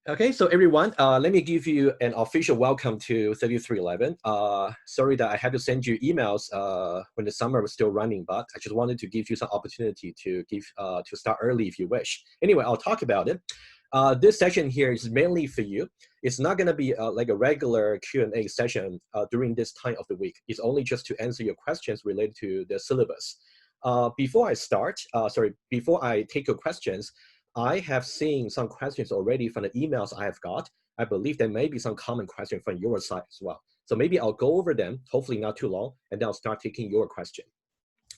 Okay, so everyone, let me give you an official welcome to 3311. Sorry that I had to send you emails when the summer was still running, but I just wanted to give you some opportunity to start early if you wish. Anyway, I'll talk about it. This session here is mainly for you. It's not going to be like a regular Q&A session during this time of the week. It's only just to answer your questions related to the syllabus. Before I take your questions, I have seen some questions already from the emails I have got. I believe there may be some common questions from your side as well. So maybe I'll go over them, hopefully not too long, and then I'll start taking your question.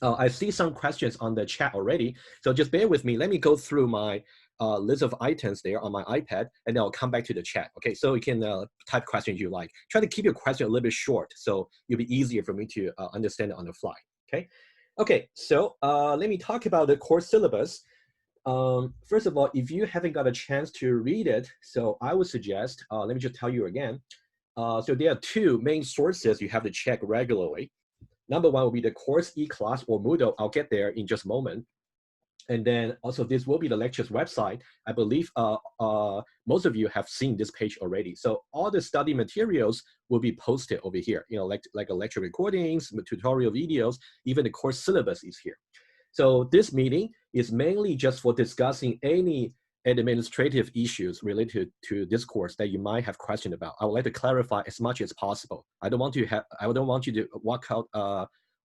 I see some questions on the chat already, so just bear with me. Let me go through my list of items there on my iPad, and then I'll come back to the chat. Okay, so you can type questions you like. Try to keep your question a little bit short, so it'll be easier for me to understand it on the fly. Okay, so let me talk about the course syllabus. First of all, if you haven't got a chance to read it, so I would suggest, let me just tell you again. So there are two main sources you have to check regularly. Number one will be the course eClass or Moodle. I'll get there in just a moment. And then also this will be the lectures website. I believe most of you have seen this page already. So all the study materials will be posted over here, like a lecture recordings, tutorial videos, even the course syllabus is here. So this meeting is mainly just for discussing any administrative issues related to this course that you might have questioned about. I would like to clarify as much as possible. I don't want you to walk out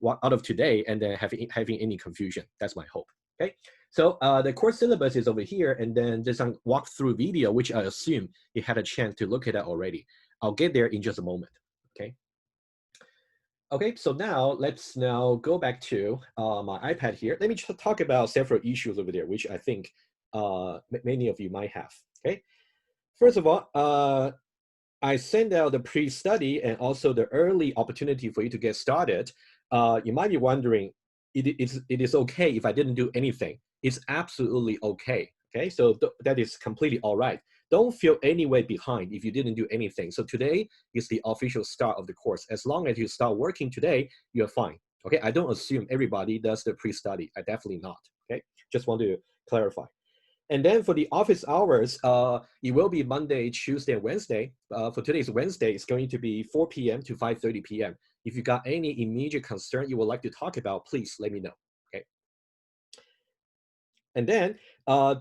of today and then having any confusion. That's my hope. Okay. So the course syllabus is over here, and then there's some walkthrough video, which I assume you had a chance to look at it already. I'll get there in just a moment. Okay. Okay, so now let's go back to my iPad here. Let me talk about several issues over there, which I think many of you might have. Okay, first of all, I sent out the pre-study and also the early opportunity for you to get started. You might be wondering, it is okay if I didn't do anything. It's absolutely okay. Okay, so that is completely all right. Don't feel any way behind if you didn't do anything. So today is the official start of the course. As long as you start working today, you're fine. Okay, I don't assume everybody does the pre-study. I definitely not. Okay, just want to clarify. And then for the office hours, it will be Monday, Tuesday, and Wednesday. For today's Wednesday, it's going to be 4 p.m. to 5:30 p.m. If you got any immediate concern you would like to talk about, please let me know. Okay. And then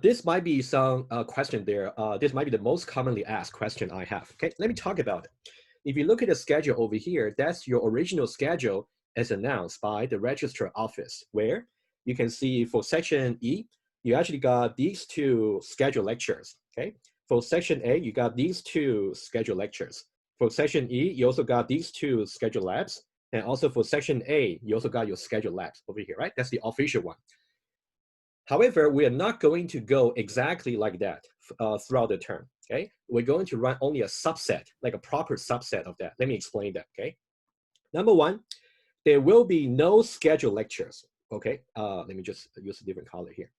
this might be some question there. This might be the most commonly asked question I have. Okay, let me talk about it. If you look at the schedule over here, that's your original schedule as announced by the registrar office, where you can see for section E, you actually got these two scheduled lectures. Okay, for section A, you got these two scheduled lectures. For section E, you also got these two scheduled labs. And also for section A, you also got your scheduled labs over here, right? That's the official one. However, we are not going to go exactly like that throughout the term, okay? We're going to run only a subset, like a proper subset of that. Let me explain that, okay? Number one, there will be no scheduled lectures, okay? Let me just use a different color here.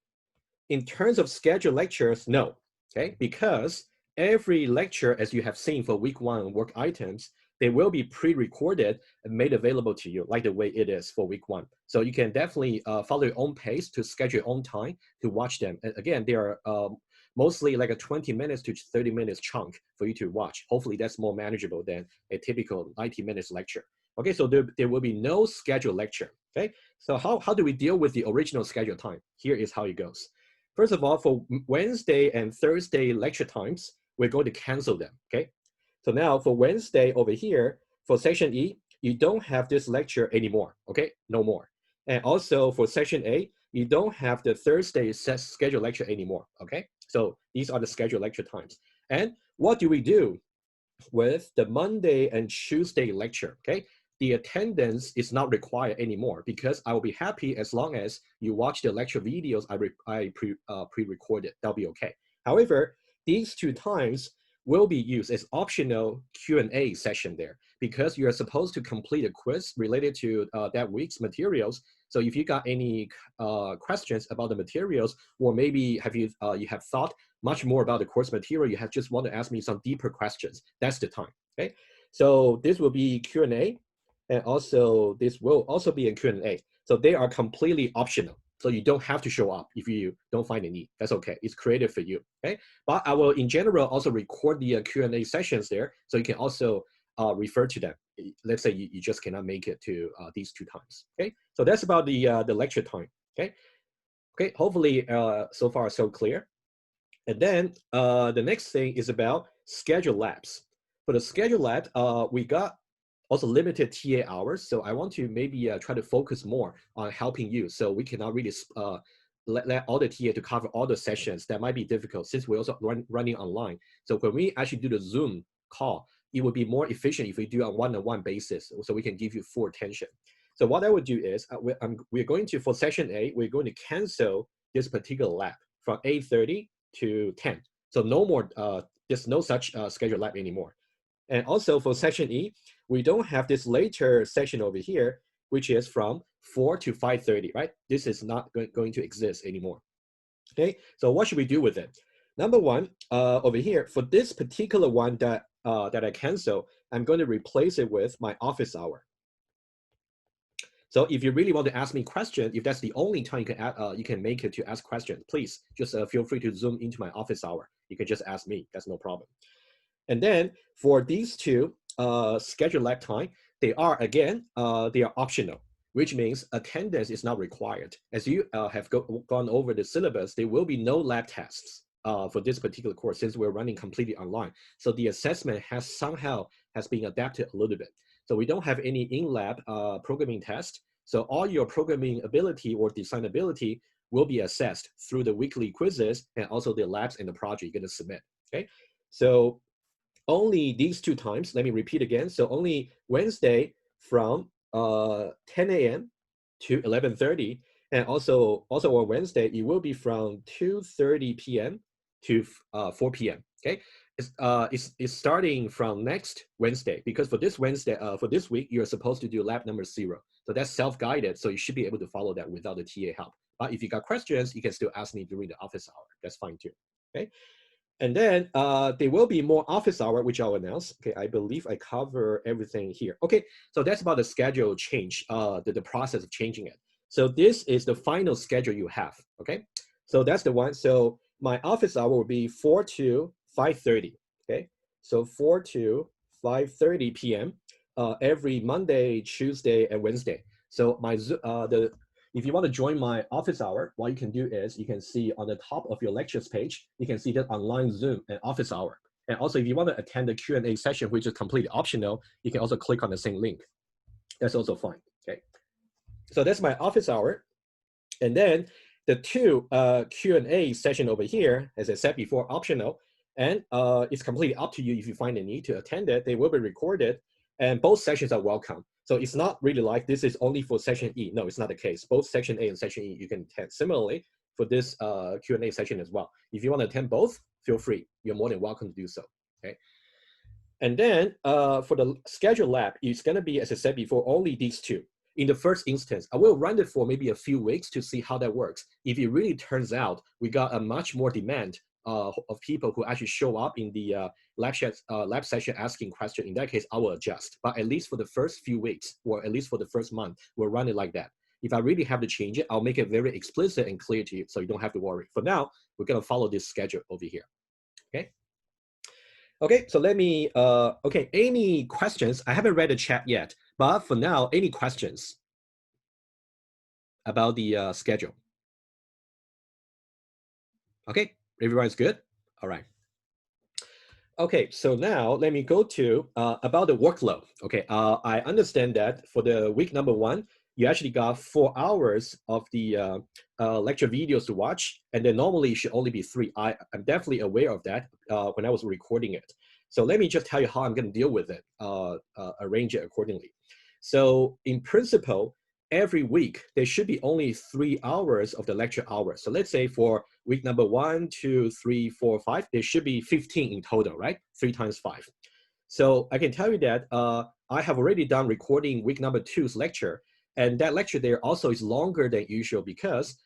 In terms of scheduled lectures, no, okay? Because every lecture, as you have seen for week one work items, they will be pre-recorded and made available to you like the way it is for week one. So you can definitely follow your own pace to schedule your own time to watch them. And again, they are mostly like a 20 minutes to 30 minutes chunk for you to watch. Hopefully that's more manageable than a typical 90 minutes lecture. Okay, so there will be no scheduled lecture, okay? So how do we deal with the original scheduled time? Here is how it goes. First of all, for Wednesday and Thursday lecture times, we're going to cancel them, okay? So now for Wednesday over here, for section E, you don't have this lecture anymore, okay? No more. And also for section A, you don't have the Thursday set scheduled lecture anymore, okay? So these are the scheduled lecture times. And what do we do with the Monday and Tuesday lecture, okay? The attendance is not required anymore because I will be happy as long as you watch the lecture videos I pre-recorded. That'll be okay. However, these two times will be used as optional Q&A session there because you're supposed to complete a quiz related to that week's materials. So if you got any questions about the materials, or maybe you have thought much more about the course material, you have just want to ask me some deeper questions, that's the time, okay? So this will be Q&A, and also this will also be a Q&A. So they are completely optional, So you don't have to show up if you don't find a need. That's okay. It's created for you. Okay. But I will, in general, also record the Q&A sessions there, so you can also refer to them. Let's say you just cannot make it to these 2 times. Okay. So that's about the lecture time. Okay. Okay. Hopefully, so far so clear. And then the next thing is about schedule labs. For the schedule lab, we got also limited TA hours. So I want to maybe try to focus more on helping you. So we cannot really let all the TA to cover all the sessions. That might be difficult since we're also running online. So when we actually do the Zoom call, it would be more efficient if we do on one-on-one basis, so we can give you full attention. So what I would do is we're going to, for session A, we're going to cancel this particular lab from 8:30 to 10. So no more, there's no such scheduled lab anymore. And also for session E, we don't have this later session over here, which is from 4 to 5:30, right? This is not going to exist anymore. Okay, so what should we do with it? Number one, over here, for this particular one that I cancel, I'm going to replace it with my office hour. So if you really want to ask me questions, if that's the only time you can make it to ask questions, please just feel free to zoom into my office hour. You can just ask me, that's no problem. And then for these 2 scheduled lab time, they are, again, they are optional, which means attendance is not required. As you have gone over the syllabus, there will be no lab tests for this particular course since we're running completely online. So the assessment has been adapted a little bit. So we don't have any in-lab programming test. So all your programming ability or design ability will be assessed through the weekly quizzes and also the labs and the project you're going to submit. Okay, so only these 2 times. Let me repeat again. So only Wednesday from 10 a.m. to 11:30, and also on Wednesday it will be from 2:30 p.m. to 4 p.m. Okay, it's starting from next Wednesday, because for this Wednesday, for this week, you're supposed to do lab number 0. So that's self-guided, so you should be able to follow that without the TA help. But if you got questions, you can still ask me during the office hour. That's fine too. Okay. And then there will be more office hour, which I'll announce. Okay, I believe I cover everything here. Okay, so that's about the schedule change, the process of changing it. So this is the final schedule you have. Okay, so that's the one. So my office hour will be 4 to 5:30. Okay, so 4 to 5:30 p.m. Every Monday, Tuesday, and Wednesday. So my if you want to join my office hour, what you can do is you can see on the top of your lectures page, you can see that online Zoom and office hour. And also if you want to attend the Q&A session, which is completely optional, you can also click on the same link. That's also fine. Okay. So that's my office hour. And then the 2 Q&A session over here, as I said before, optional. And it's completely up to you if you find a need to attend it. They will be recorded. And both sessions are welcome. So it's not really like this is only for session E. No, it's not the case. Both section A and section E you can attend. Similarly, for this Q&A session as well. If you want to attend both, feel free. You're more than welcome to do so. Okay. And then for the schedule lab, it's going to be, as I said before, only these 2. In the first instance, I will run it for maybe a few weeks to see how that works. If it really turns out we got a much more demand of people who actually show up in the lab session asking questions, in that case, I will adjust. But at least for the first few weeks, or at least for the first month, we'll run it like that. If I really have to change it, I'll make it very explicit and clear to you, so you don't have to worry. For now, we're going to follow this schedule over here. Okay. Okay, so let me, okay, any questions? I haven't read the chat yet, but for now, any questions about the schedule? Okay, everyone's good? All right. Okay, so now let me go to about the workload. Okay, I understand that for the week number 1, you actually got 4 hours of the lecture videos to watch, and then normally it should only be 3. I'm definitely aware of that when I was recording it. So let me just tell you how I'm going to deal with it, arrange it accordingly. So in principle, every week, there should be only 3 hours of the lecture hours. So let's say for week number 1, 2, 3, 4, 5, there should be 15 in total, right? 3 times 5. So I can tell you that I have already done recording week number 2's lecture. And that lecture there also is longer than usual because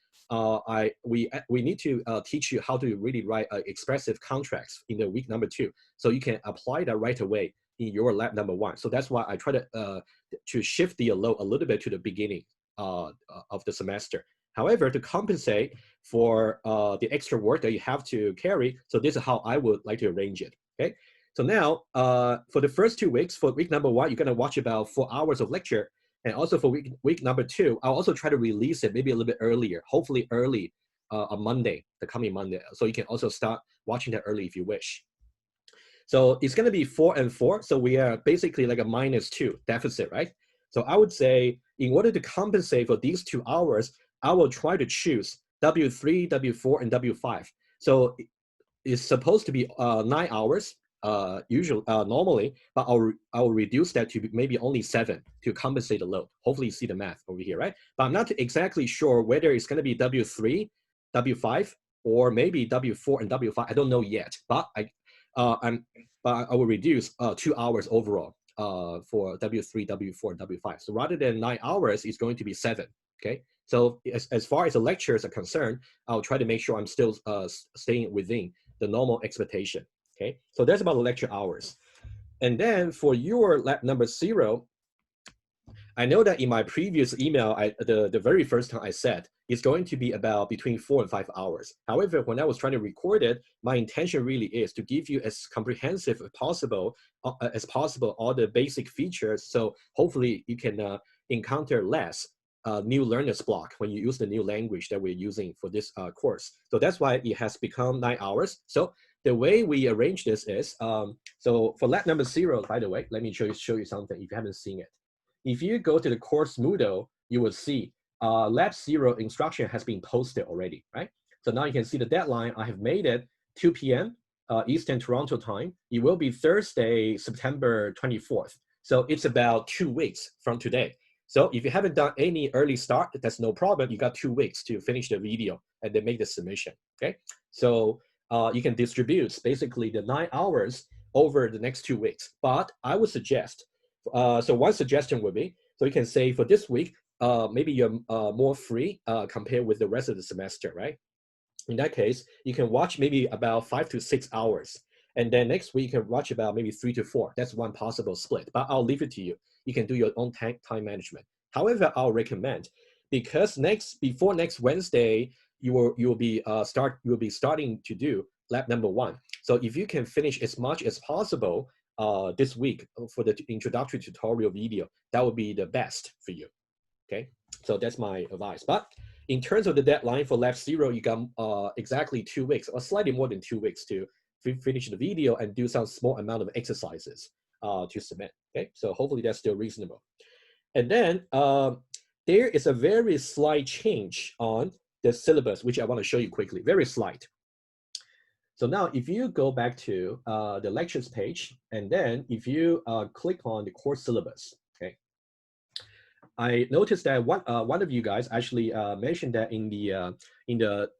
we need to teach you how to really write expressive contracts in the week number 2. So you can apply that right away in your lab number 1. So that's why I try to shift the load a little bit to the beginning of the semester. However, to compensate for the extra work that you have to carry, so this is how I would like to arrange it, okay? So now, for the first 2 weeks, for week number 1, you're gonna watch about 4 hours of lecture. And also for week number 2, I'll also try to release it maybe a little bit earlier, hopefully early on Monday, the coming Monday. So you can also start watching that early if you wish. So it's gonna be 4 and 4. So we are basically like a -2 deficit, right? So I would say in order to compensate for these 2 hours, I will try to choose W3, W4, and W5. So it's supposed to be 9 hours normally, but I'll reduce that to maybe only 7 to compensate the load. Hopefully you see the math over here, right? But I'm not exactly sure whether it's gonna be W3, W5, or maybe W4 and W5. I don't know yet, but I will reduce 2 hours overall for W3, W4, and W5. So rather than 9 hours, it's going to be 7, okay? So as far as the lectures are concerned, I'll try to make sure I'm still staying within the normal expectation, okay? So that's about the lecture hours. And then for your lab number 0, I know that in my previous email, the very first time I said, it's going to be about between 4 and 5 hours. However, when I was trying to record it, my intention really is to give you as comprehensive as possible all the basic features. So hopefully you can encounter less new learner's block when you use the new language that we're using for this course. So that's why it has become 9 hours. So the way we arrange this is, so for lab number 0, by the way, let me show you something if you haven't seen it. If you go to the course Moodle, you will see lab 0 instruction has been posted already, right? So now you can see the deadline. I have made it 2 p.m. Eastern Toronto time. It will be Thursday, September 24th. So it's about 2 weeks from today. So if you haven't done any early start, that's no problem. You got 2 weeks to finish the video and then make the submission, okay? So you can distribute basically the 9 hours over the next 2 weeks. But I would suggest, so one suggestion would be, so you can say for this week, maybe you're more free compared with the rest of the semester, right? In that case, you can watch maybe about 5 to 6 hours. And then next week, you can watch about maybe 3 to 4. That's one possible split, but I'll leave it to you. You can do your own time management. However, I'll recommend, because before next Wednesday, you will be starting to do lab number 1. So if you can finish as much as possible this week for the introductory tutorial video, that would be the best for you, okay? So that's my advice. But in terms of the deadline for lab 0, you got exactly 2 weeks, or slightly more than 2 weeks to finish the video and do some small amount of exercises to submit, okay? So hopefully that's still reasonable. And then there is a very slight change on the syllabus, which I want to show you quickly, very slight. So now if you go back to the lectures page, and then if you click on the course syllabus, okay, I noticed that one of you guys actually mentioned that in the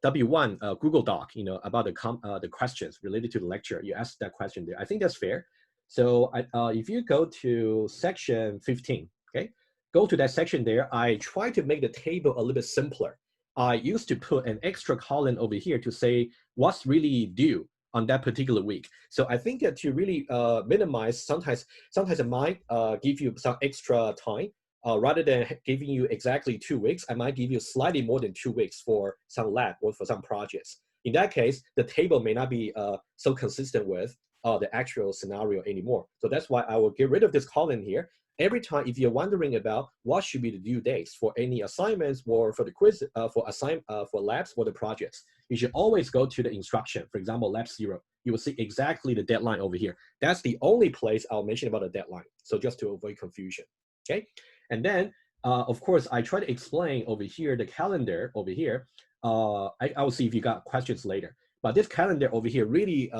W1 Google Doc, you know, about the questions related to the lecture. You asked that question there. I think that's fair. So if you go to section 15, okay, go to that section there. I try to make the table a little bit simpler. I used to put an extra column over here to say what's really due on that particular week. So I think that to really minimize, sometimes it might give you some extra time. Rather than giving you exactly 2 weeks, I might give you slightly more than 2 weeks for some lab or for some projects. In that case, the table may not be so consistent with the actual scenario anymore. So that's why I will get rid of this column here. Every time, if you're wondering about what should be the due dates for any assignments or for the quiz, for labs or the projects, you should always go to the instruction. For example, lab 0, you will see exactly the deadline over here. That's the only place I'll mention about the deadline. So just to avoid confusion, okay? And then, of course, I try to explain over here, the calendar over here. I will see if you got questions later. But this calendar over here really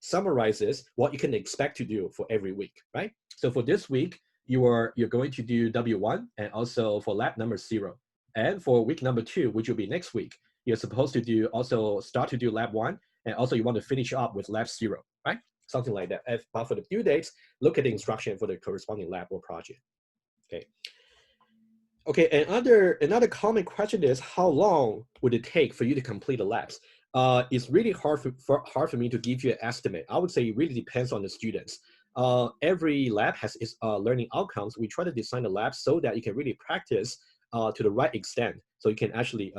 summarizes what you can expect to do for every week, right? So for this week, you're going to do W1 and also for lab number 0. And for week number 2, which will be next week, you're supposed to also start to do lab 1, and also you want to finish up with lab 0, right? Something like that. But for the due dates, look at the instruction for the corresponding lab or project. Okay. Okay, another common question is, how long would it take for you to complete the labs? It's really hard for me to give you an estimate. I would say it really depends on the students. Every lab has its learning outcomes. We try to design the lab so that you can really practice to the right extent, so you can actually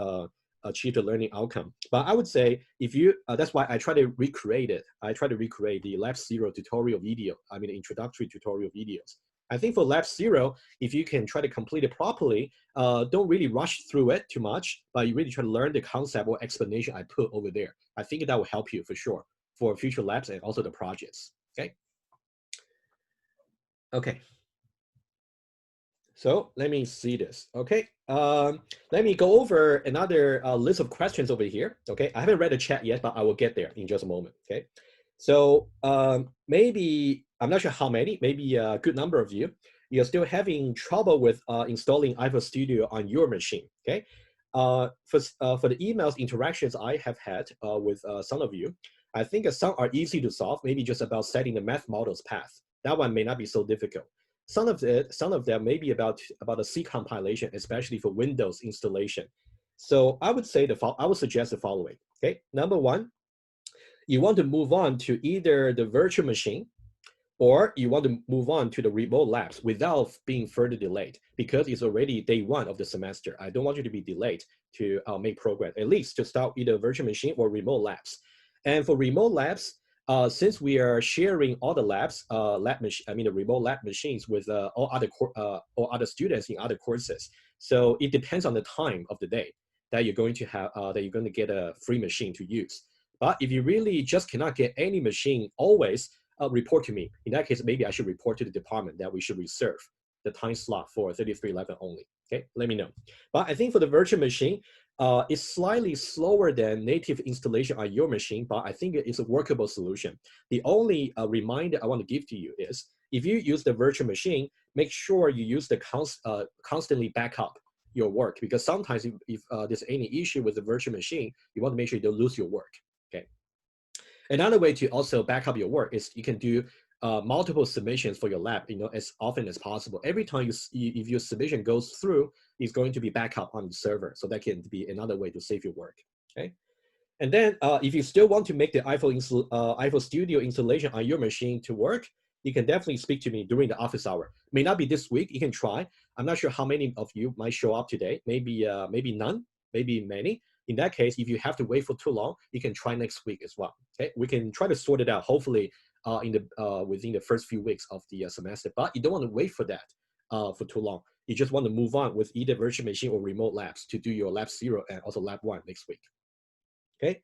achieve the learning outcome. But I would say if you, that's why I try to recreate it. I try to recreate the Lab 0 tutorial video, I mean the introductory tutorial videos. I think for Lab 0, if you can try to complete it properly, don't really rush through it too much, but you really try to learn the concept or explanation I put over there. I think that will help you for sure for future labs and also the projects, okay? Okay. So let me see this, okay? Let me go over another list of questions over here, okay? I haven't read the chat yet, but I will get there in just a moment, okay? So maybe, I'm not sure how many, maybe a good number of you, you're still having trouble with installing Eiffel Studio on your machine, okay? For the emails interactions I have had with some of you, I think some are easy to solve, maybe just about setting the math models path. That one may not be so difficult. Some of them may be about a C compilation, especially for Windows installation. So I would say I would suggest the following. Okay, number one, you want to move on to either the virtual machine, or you want to move on to the remote labs without being further delayed, because it's already day one of the semester. I don't want you to be delayed to make progress, at least to start either virtual machine or remote labs. And for remote labs, since we are sharing all the labs, the remote lab machines with all other students in other courses. So it depends on the time of the day that you're going to have, that you're going to get a free machine to use. But if you really just cannot get any machine always, report to me. In that case, maybe I should report to the department that we should reserve the time slot for 3311 only. Okay, let me know. But I think for the virtual machine, it's slightly slower than native installation on your machine, but I think it's a workable solution. The only reminder I want to give to you is, if you use the virtual machine, make sure you use the constantly backup your work, because sometimes if there's any issue with the virtual machine, you want to make sure you don't lose your work. Okay. Another way to also back up your work is you can do multiple submissions for your lab, as often as possible. Every time if your submission goes through, it's going to be backup on the server. So that can be another way to save your work, okay? And then if you still want to make the Eiffel Studio installation on your machine to work, you can definitely speak to me during the office hour. May not be this week, you can try. I'm not sure how many of you might show up today. Maybe none, maybe many. In that case, if you have to wait for too long, you can try next week as well, okay? We can try to sort it out, hopefully, within the first few weeks of the semester, but you don't want to wait for that for too long. You just want to move on with either virtual machine or remote labs to do your Lab 0 and also Lab 1 next week, okay?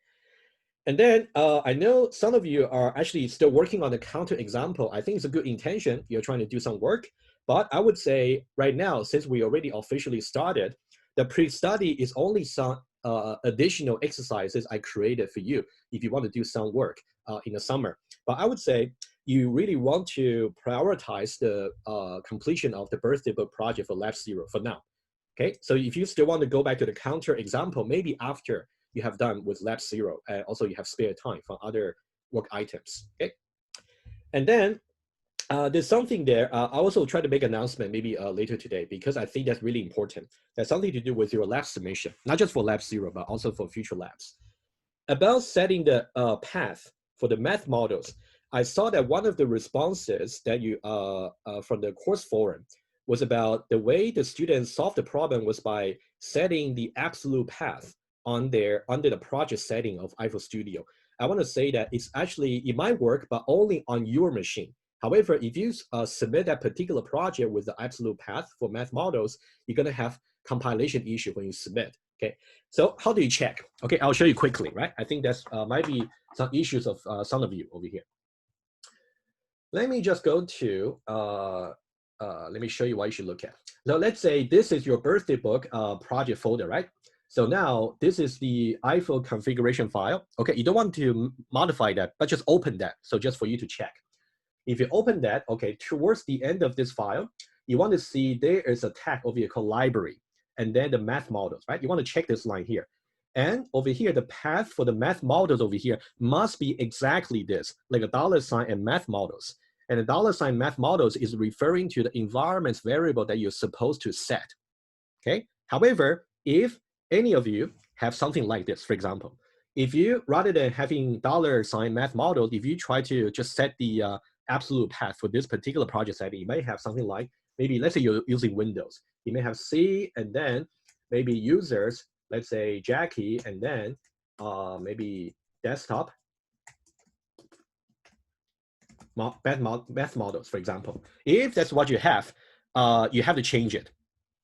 And then I know some of you are actually still working on the counter example. I think it's a good intention. You're trying to do some work, but I would say right now, since we already officially started, the pre-study is only some additional exercises I created for you if you want to do some work in the summer. But I would say you really want to prioritize the completion of the birthday book project for Lab 0 for now. Okay, so if you still want to go back to the counter example, maybe after you have done with Lab 0, and also you have spare time for other work items. Okay, and then there's something there. I also try to make an announcement maybe later today, because I think that's really important. There's something to do with your lab submission, not just for Lab 0, but also for future labs. About setting the path for the math models, I saw that one of the responses that you from the course forum was about the way the students solved the problem was by setting the absolute path on under the project setting of Eiffel Studio. I want to say that it might work, but only on your machine. However, if you submit that particular project with the absolute path for math models, you're going to have compilation issue when you submit. Okay, so how do you check? Okay, I'll show you quickly, right? I think that's might be some issues of some of you over here. Let me just go to, let me show you what you should look at. So let's say this is your birthday book project folder, right? So now this is the Eiffel configuration file. Okay, you don't want to modify that, but just open that. So just for you to check. If you open that, okay, towards the end of this file, you want to see there is a tag over here called library, and then the math models, right? You want to check this line here. And over here, the path for the math models over here must be exactly this, like a $sign and math models. And the $sign math models is referring to the environment variable that you're supposed to set, okay? However, if any of you have something like this, for example, if you, rather than having $sign math models, if you try to just set the absolute path for this particular project setting, you may have something like, maybe let's say you're using Windows. You may have C, and then maybe users, let's say Jackie, and then maybe desktop math models, for example. If that's what you have to change it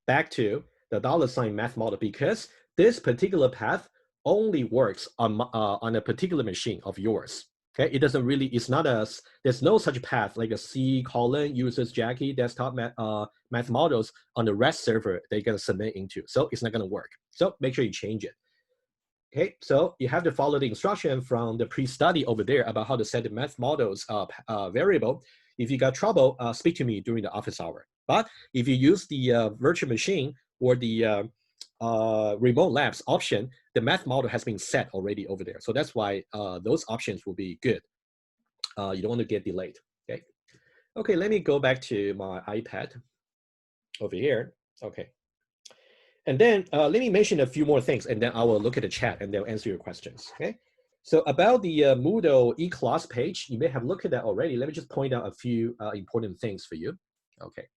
back to the $ math model, because this particular path only works on a particular machine of yours. Okay, it doesn't really, it's not there's no such path like a C : users Jackie desktop math models on the REST server they're gonna submit into. So it's not gonna work. So make sure you change it. Okay, so you have to follow the instruction from the pre-study over there about how to set the math models variable. If you got trouble, speak to me during the office hour. But if you use the virtual machine or the remote labs option, the math model has been set already over there. So that's why those options will be good. You don't want to get delayed. Okay. Okay, let me go back to my iPad over here. Okay. And then let me mention a few more things, and then I will look at the chat and they'll answer your questions. Okay. So about the Moodle eClass page, you may have looked at that already. Let me just point out a few important things for you. Okay.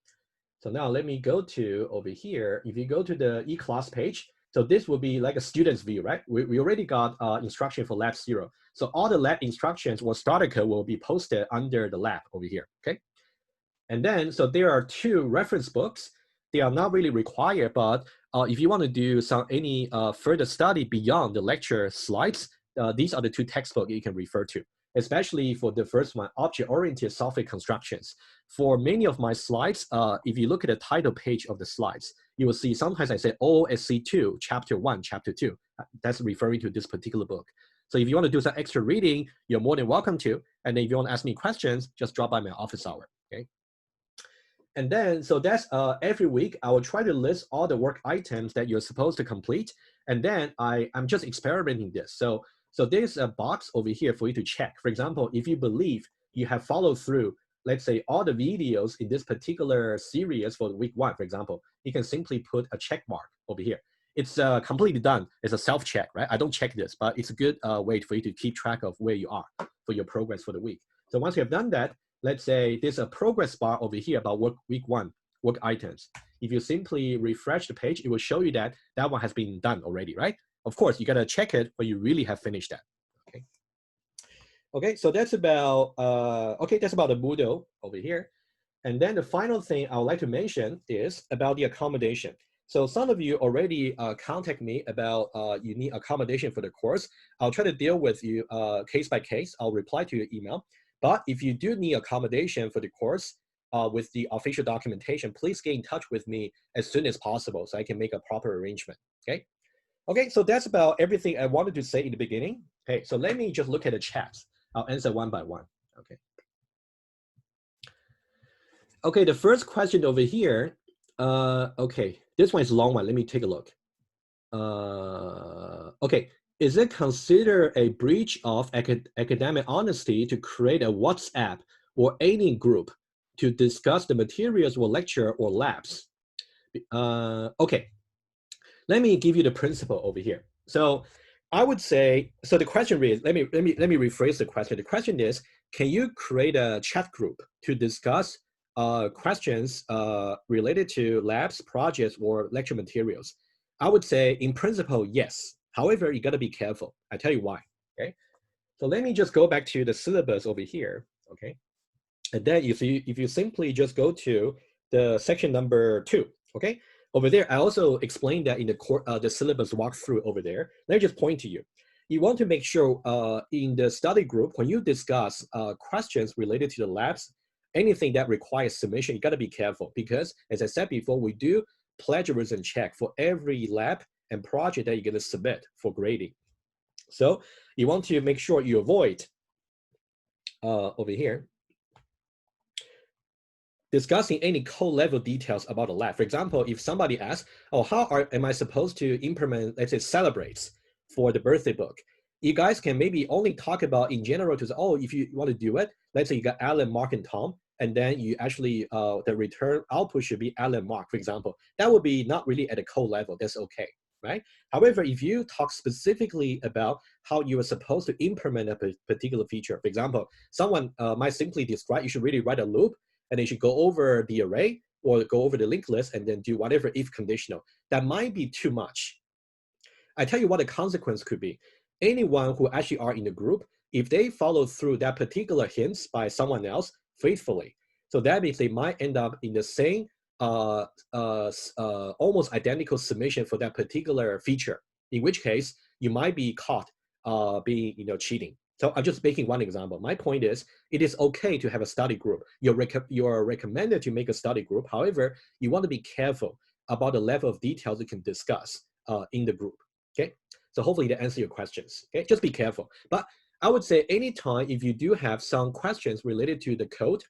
So now let me go to over here. If you go to the eClass page, so this will be like a student's view, right? We already got instruction for lab 0. So all the lab instructions or starter code will be posted under the lab over here, okay? And then, so there are 2 reference books. They are not really required, but if you want to do any further study beyond the lecture slides, these are the 2 textbooks you can refer to, especially for the first one, object-oriented software constructions. For many of my slides, if you look at the title page of the slides, you will see sometimes I say OSC2, chapter 1, chapter 2. That's referring to this particular book. So if you want to do some extra reading, you're more than welcome to. And then if you want to ask me questions, just drop by my office hour, okay? And then, so that's every week, I will try to list all the work items that you're supposed to complete. And then I'm just experimenting this. So there's a box over here for you to check. For example, if you believe you have followed through, let's say all the videos in this particular series for week 1, for example, you can simply put a check mark over here. It's completely done. It's a self-check, right? I don't check this, but it's a good way for you to keep track of where you are for your progress for the week. So once you have done that, let's say there's a progress bar over here about week 1, work items. If you simply refresh the page, it will show you that that one has been done already, right? Of course, you got to check it when you really have finished that, okay? Okay, so that's about, that's about the Moodle over here. And then the final thing I would like to mention is about the accommodation. So some of you already contact me about you need accommodation for the course. I'll try to deal with you case by case. I'll reply to your email. But if you do need accommodation for the course with the official documentation, please get in touch with me as soon as possible so I can make a proper arrangement, okay? Okay, so that's about everything I wanted to say in the beginning. Okay, so let me just look at the chats. I'll answer one by one, okay? Okay, the first question over here, okay, this one is a long one. Let me take a look. Okay, is it considered a breach of academic honesty to create a WhatsApp or any group to discuss the materials or lecture or labs? Okay, let me give you the principle over here. So I would say, so the question is, let me rephrase the question. The question is, can you create a chat group to discuss questions related to labs, projects, or lecture materials? I would say, in principle, yes. However, you got to be careful. I tell you why. Okay. So let me just go back to the syllabus over here. Okay. And then if you simply just go to the section number 2. Okay. Over there, I also explained that in the syllabus walkthrough over there. Let me just point to you. You want to make sure in the study group, when you discuss questions related to the labs, anything that requires submission, you got to be careful because, as I said before, we do plagiarism check for every lab and project that you're going to submit for grading. So you want to make sure you avoid over here discussing any code level details about the lab. For example, if somebody asks, oh, how am I supposed to implement, let's say, celebrates for the birthday book? You guys can maybe only talk about in general to say, oh, if you want to do it, let's say you got Alan, Mark, and Tom, and then you actually, the return output should be Alan, Mark, for example. That would be not really at a code level. That's okay, right? However, if you talk specifically about how you are supposed to implement a particular feature, for example, someone might simply describe, you should really write a loop, and they should go over the array. or go over the linked list and then do whatever if conditional. That might be too much. I tell you what the consequence could be. Anyone who actually are in the group, if they follow through that particular hints by someone else faithfully, so that means they might end up in the same almost identical submission for that particular feature, in which case you might be caught being cheating. So I'm just making one example. My point is, it is okay to have a study group. You're recommended to make a study group. However, you want to be careful about the level of details you can discuss in the group. Okay, so hopefully that answers your questions. Okay, just be careful. But I would say anytime if you do have some questions related to the code,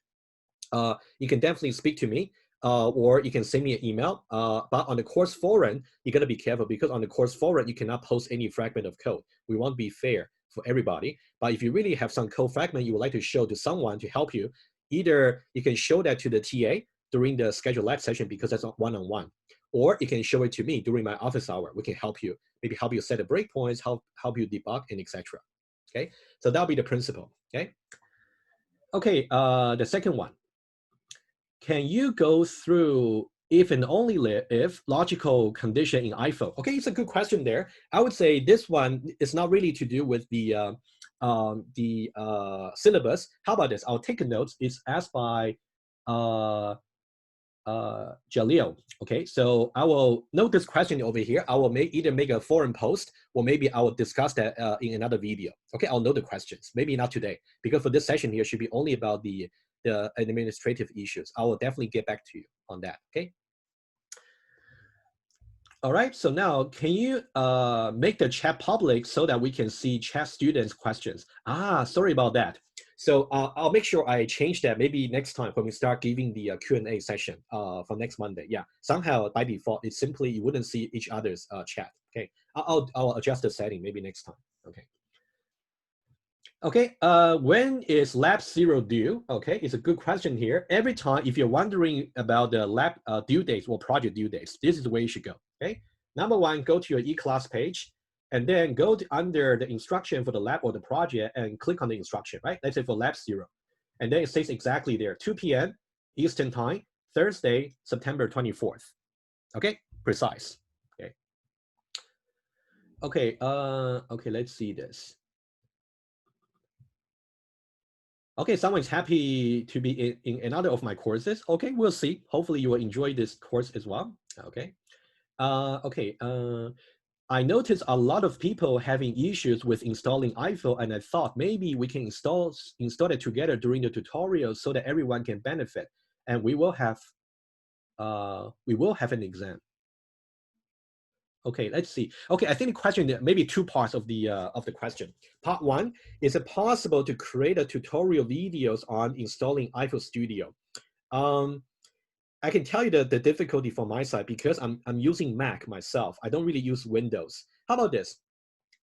you can definitely speak to me. Or you can send me an email. But on the course forum, you got to be careful, because on the course forum, you cannot post any fragment of code. We want to be fair for everybody. But if you really have some code fragment you would like to show to someone to help you, either you can show that to the TA during the scheduled lab session, because that's one-on-one, or you can show it to me during my office hour. We can help you, maybe help you set the breakpoints, help you debug, and etc. Okay, so that'll be the principle. Okay. Okay, the second one. Can you go through if and only if logical condition in Eiffel? Okay, it's a good question there. I would say this one is not really to do with the syllabus. How about this? I'll take a note. It's asked by Jalil. Okay, so I will note this question over here. I will either make a forum post, or maybe I will discuss that in another video. Okay, I'll note the questions. Maybe not today, because for this session here should be only about the administrative issues. I will definitely get back to you on that. Okay. All right, so now can you make the chat public so that we can see chat students' questions? Sorry about that. So I'll make sure I change that maybe next time when we start giving the Q&A session for next Monday. Yeah, somehow by default, it's simply you wouldn't see each other's chat. Okay, I'll adjust the setting maybe next time. Okay. Okay, when is lab 0 due? Okay, it's a good question here. Every time, if you're wondering about the lab due dates or project due dates, this is where you should go. Okay, number one, go to your eClass page, and then go to under the instruction for the lab or the project and click on the instruction, right? Let's say for lab 0. And then it says exactly there, 2 p.m. Eastern time, Thursday, September 24th. Okay, precise. Okay. Okay, okay, let's see this. Okay, someone's happy to be in another of my courses. Okay, we'll see. Hopefully you will enjoy this course as well. Okay. I noticed a lot of people having issues with installing Eiffel, and I thought maybe we can install it together during the tutorial so that everyone can benefit, and we will have an exam. Okay, let's see. Okay, I think the question, maybe two parts of the question. Part one, is it possible to create a tutorial videos on installing Eiffel Studio? I can tell you the difficulty from my side, because I'm using Mac myself. I don't really use Windows. How about this?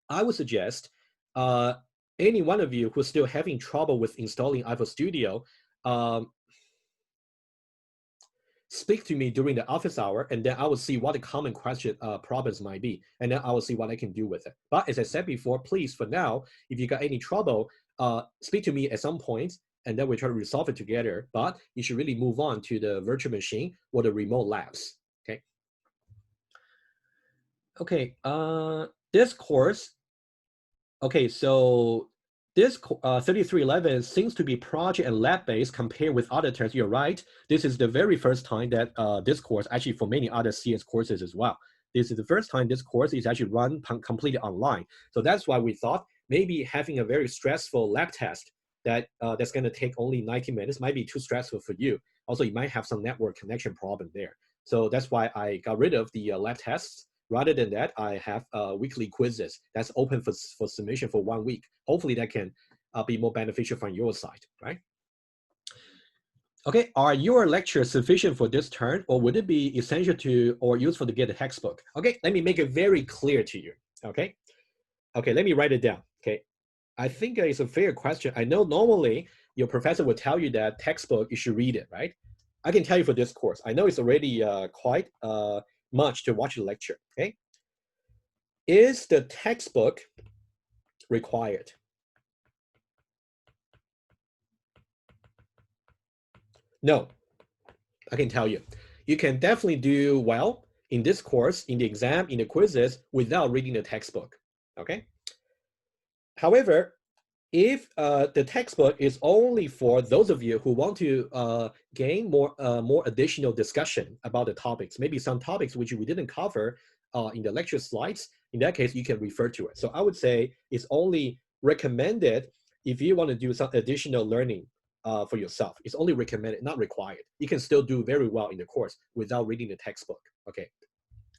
I would suggest any one of you who's still having trouble with installing Eiffel Studio, speak to me during the office hour, and then I will see what the common question problems might be, and then I will see what I can do with it. But as I said before, please, for now, if you got any trouble, speak to me at some point, and then we try to resolve it together. But you should really move on to the virtual machine or the remote labs. Okay. Okay. This course. Okay, so this 3311 seems to be project and lab based compared with other terms. You're right. This is the very first time that this course, actually for many other CS courses as well, this is the first time this course is actually run completely online. So that's why we thought maybe having a very stressful lab test that's going to take only 90 minutes might be too stressful for you. Also, you might have some network connection problem there. So that's why I got rid of the lab tests. Rather than that, I have weekly quizzes that's open for submission for 1 week. Hopefully that can be more beneficial from your side, right? Okay, are your lectures sufficient for this term, or would it be essential to or useful to get a textbook? Okay, let me make it very clear to you, okay? Okay, let me write it down, okay? I think it's a fair question. I know normally your professor will tell you that textbook, you should read it, right? I can tell you for this course, I know it's already quite much to watch the lecture, okay? Is the textbook required? No, I can tell you. you can definitely do well in this course, in the exam, in the quizzes, without reading the textbook, okay? However, if the textbook is only for those of you who want to gain more additional discussion about the topics, maybe some topics which we didn't cover in the lecture slides, in that case, you can refer to it. So I would say it's only recommended if you want to do some additional learning for yourself. It's only recommended, not required. You can still do very well in the course without reading the textbook, okay?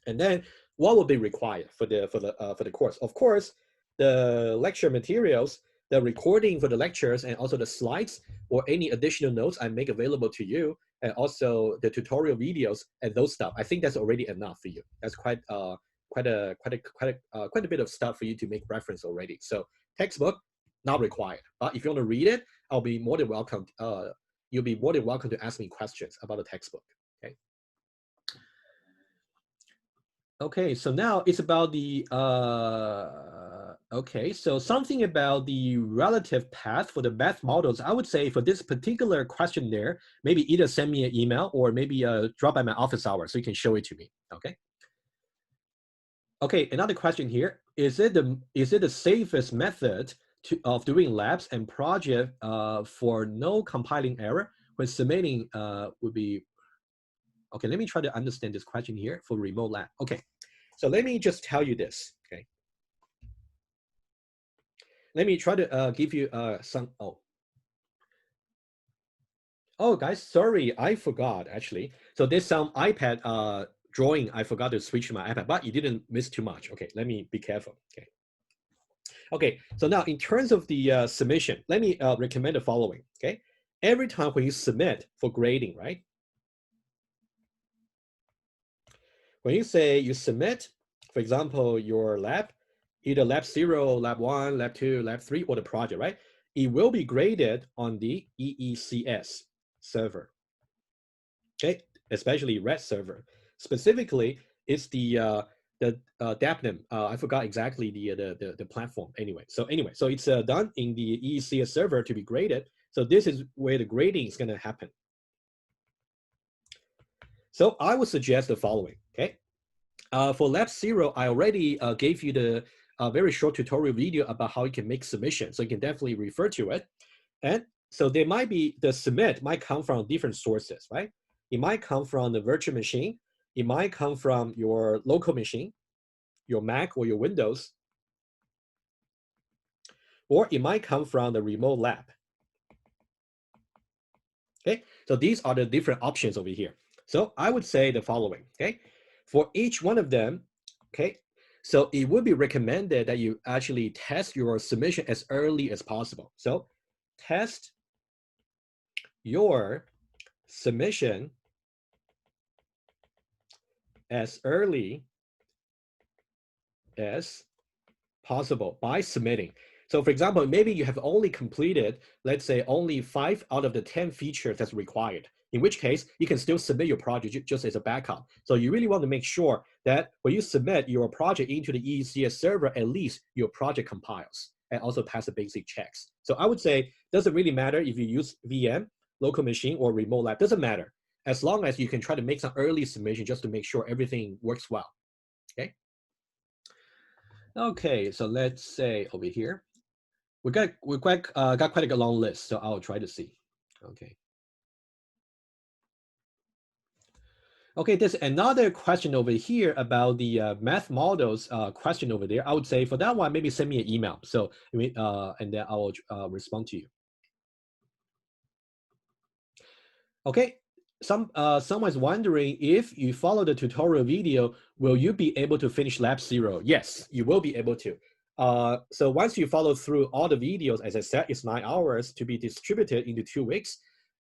And then what will be required for the course? Of course, the lecture materials, the recording for the lectures, and also the slides or any additional notes I make available to you, and also the tutorial videos and those stuff. I think that's already enough for you. That's quite a bit of stuff for you to make reference already. So textbook not required, but if you want to read it, I'll be more than welcome. You'll be more than welcome to ask me questions about the textbook. Okay. Okay, so now it's about the, okay, so something about the relative path for the math models. I would say for this particular question there, maybe either send me an email or maybe drop by my office hour so you can show it to me, okay? Okay, another question here. Is it the safest method of doing labs and project for no compiling error when submitting would be, okay, let me try to understand this question here for remote lab. Okay, so let me just tell you this, okay? Let me try to give you some, oh, guys, sorry, I forgot actually. So there's some iPad drawing, I forgot to switch to my iPad, but you didn't miss too much. Okay, let me be careful, okay? Okay, so now in terms of the submission, let me recommend the following, okay? Every time when you submit for grading, right? When you say you submit, for example, your lab, either lab 0, lab 1, lab 2, lab 3, or the project, right? It will be graded on the EECS server, okay? Especially RED server. Specifically, it's the Debian. I forgot exactly the platform anyway. So it's done in the EECS server to be graded. So this is where the grading is gonna happen. So I would suggest the following, okay? For lab 0, I already gave you the very short tutorial video about how you can make submission. So you can definitely refer to it. And so there might be, the submit might come from different sources, right? It might come from the virtual machine. It might come from your local machine, your Mac or your Windows. Or it might come from the remote lab. Okay, so these are the different options over here. So I would say the following, okay? For each one of them, okay, so it would be recommended that you actually test your submission as early as possible. So test your submission as early as possible by submitting. So for example, maybe you have only completed, let's say, only 5 out of the 10 features that's required, in which case you can still submit your project just as a backup. So you really want to make sure that when you submit your project into the EECS server, at least your project compiles and also pass the basic checks. So I would say, doesn't really matter if you use VM, local machine, or remote lab, doesn't matter. As long as you can try to make some early submission just to make sure everything works well, okay? Okay, so let's say over here, we got quite a long list, so I'll try to see. Okay. Okay, there's another question over here about the math models question over there. I would say for that one, maybe send me an email. So and then I will respond to you. Okay, someone's wondering if you follow the tutorial video, will you be able to finish lab 0? Yes, you will be able to. So once you follow through all the videos, as I said, it's 9 hours to be distributed into 2 weeks.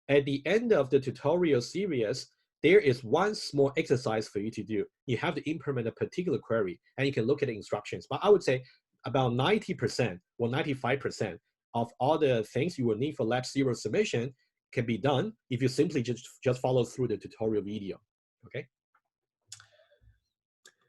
At the end of the tutorial series, there is one small exercise for you to do. You have to implement a particular query, and you can look at the instructions. But I would say about 90% or 95% of all the things you will need for lab 0 submission can be done if you simply just follow through the tutorial video, okay?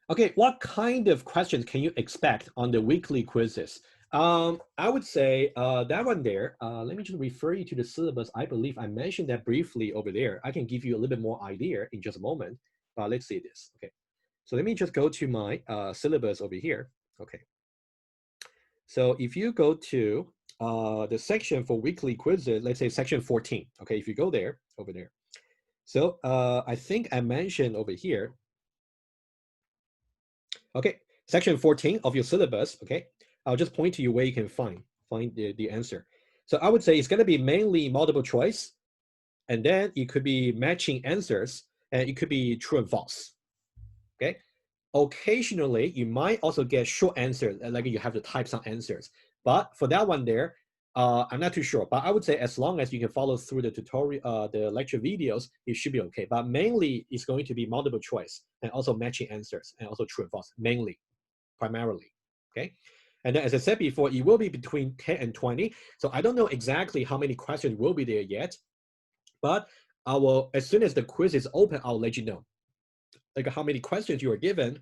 Okay, what kind of questions can you expect on the weekly quizzes? I would say that one there, let me just refer you to the syllabus. I believe I mentioned that briefly over there. I can give you a little bit more idea in just a moment, but let's see this. Okay, so let me just go to my syllabus over here. Okay, so if you go to the section for weekly quizzes, let's say section 14. Okay, if you go there, over there. So I think I mentioned over here. Okay, section 14 of your syllabus. Okay, I'll just point to you where you can find the answer. So I would say it's going to be mainly multiple choice, and then it could be matching answers, and it could be true and false. Okay, occasionally you might also get short answers, like you have to type some answers. But for that one there, I'm not too sure. But I would say as long as you can follow through the tutorial, the lecture videos, it should be okay. But mainly it's going to be multiple choice and also matching answers and also true and false, mainly, primarily. Okay. And then as I said before, it will be between 10 and 20. So I don't know exactly how many questions will be there yet. But I will, as soon as the quiz is open, I'll let you know. Like how many questions you are given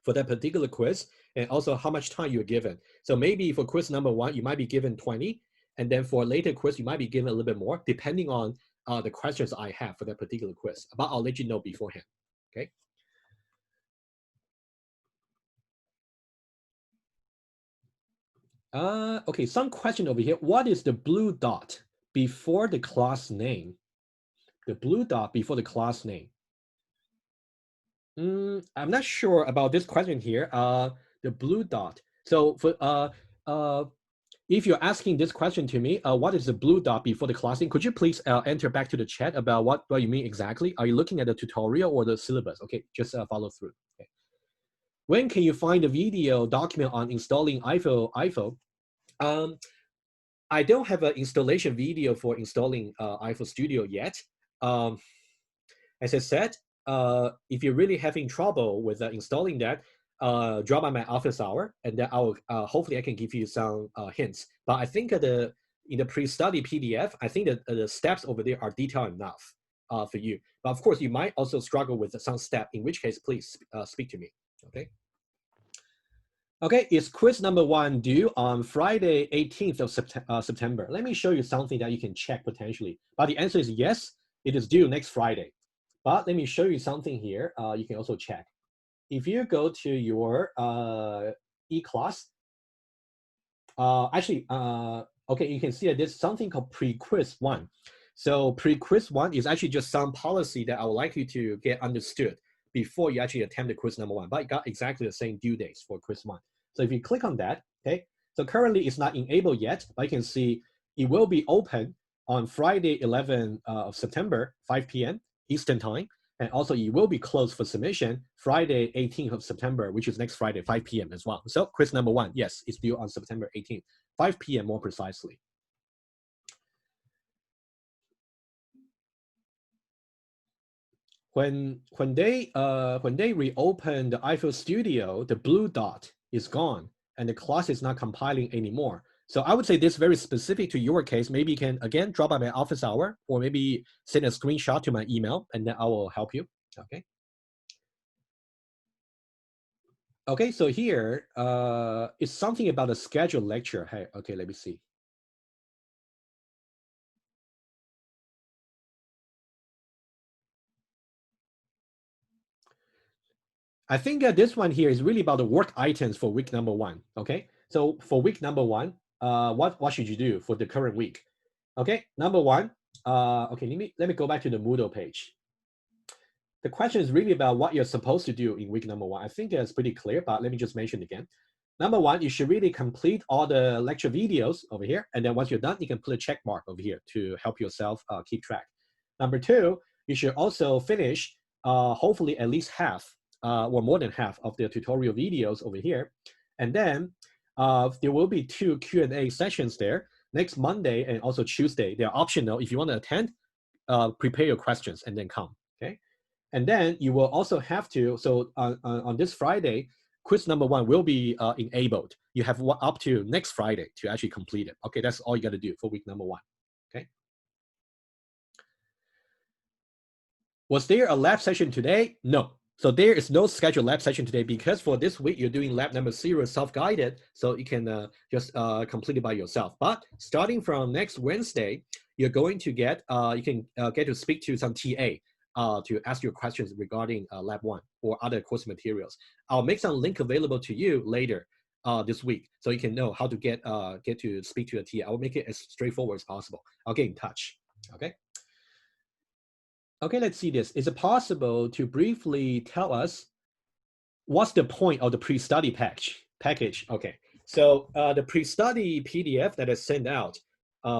for that particular quiz, and also how much time you're given. So maybe for quiz number 1, you might be given 20, and then for a later quiz, you might be given a little bit more, depending on the questions I have for that particular quiz. But I'll let you know beforehand, okay? Okay, some question over here. What is the blue dot before the class name? The blue dot before the class name. I'm not sure about this question here. The blue dot. So for if you're asking this question to me, what is the blue dot before the class name? Could you please enter back to the chat about what you mean exactly? Are you looking at the tutorial or the syllabus? Okay, just follow through. Okay. When can you find the video document on installing Eiffel? I don't have an installation video for installing Eiffel Studio yet. As I said, if you're really having trouble with installing that, drop by my office hour, and then I'll hopefully I can give you some hints. But I think in the pre-study PDF, I think that the steps over there are detailed enough for you. But of course, you might also struggle with some step, in which case, please speak to me. Okay. Okay, is quiz number 1 due on Friday, 18th of September? Let me show you something that you can check potentially. But the answer is yes, it is due next Friday. But let me show you something here. You can also check. If you go to your eClass, okay, you can see that there's something called pre-quiz 1. So pre-quiz 1 is actually just some policy that I would like you to get understood before you actually attempt the quiz number 1. But it got exactly the same due dates for quiz 1. So if you click on that, okay, so currently it's not enabled yet, but you can see it will be open on Friday, 11th of September, 5 p.m. Eastern time. And also it will be closed for submission Friday, 18th of September, which is next Friday, 5 p.m. as well. So quiz number 1, yes, it's due on September 18th, 5 p.m. more precisely. When they reopen the Eiffel Studio, the blue dot is gone and the class is not compiling anymore. So I would say this is very specific to your case. Maybe you can again drop by my office hour, or maybe send a screenshot to my email, and then I will help you. Okay. Okay, so here is something about a scheduled lecture. Hey, okay, let me see. I think this one here is really about the work items for week number 1. Okay, so for week number 1, what should you do for the current week? Okay, number 1. Okay, let me go back to the Moodle page. The question is really about what you're supposed to do in week number 1. I think it's pretty clear, but let me just mention again. Number 1, you should really complete all the lecture videos over here, and then once you're done, you can put a check mark over here to help yourself keep track. Number 2, you should also finish hopefully at least half or more than half of the tutorial videos over here. And then there will be 2 Q&A sessions there next Monday and also Tuesday. They're optional. If you want to attend, prepare your questions and then come, okay? And then you will also have to, so on this Friday, quiz number 1 will be enabled. You have up to next Friday to actually complete it. Okay, that's all you got to do for week number 1, okay? Was there a lab session today? No. So there is no scheduled lab session today because for this week, you're doing lab number 0 self-guided. So you can just complete it by yourself. But starting from next Wednesday, you're going to get, you can get to speak to some TA to ask your questions regarding lab 1 or other course materials. I'll make some link available to you later this week so you can know how to get to speak to a TA. I will make it as straightforward as possible. I'll get in touch, okay? Okay, let's see this. Is it possible to briefly tell us what's the point of the pre-study package? Okay, so the pre-study PDF that I sent out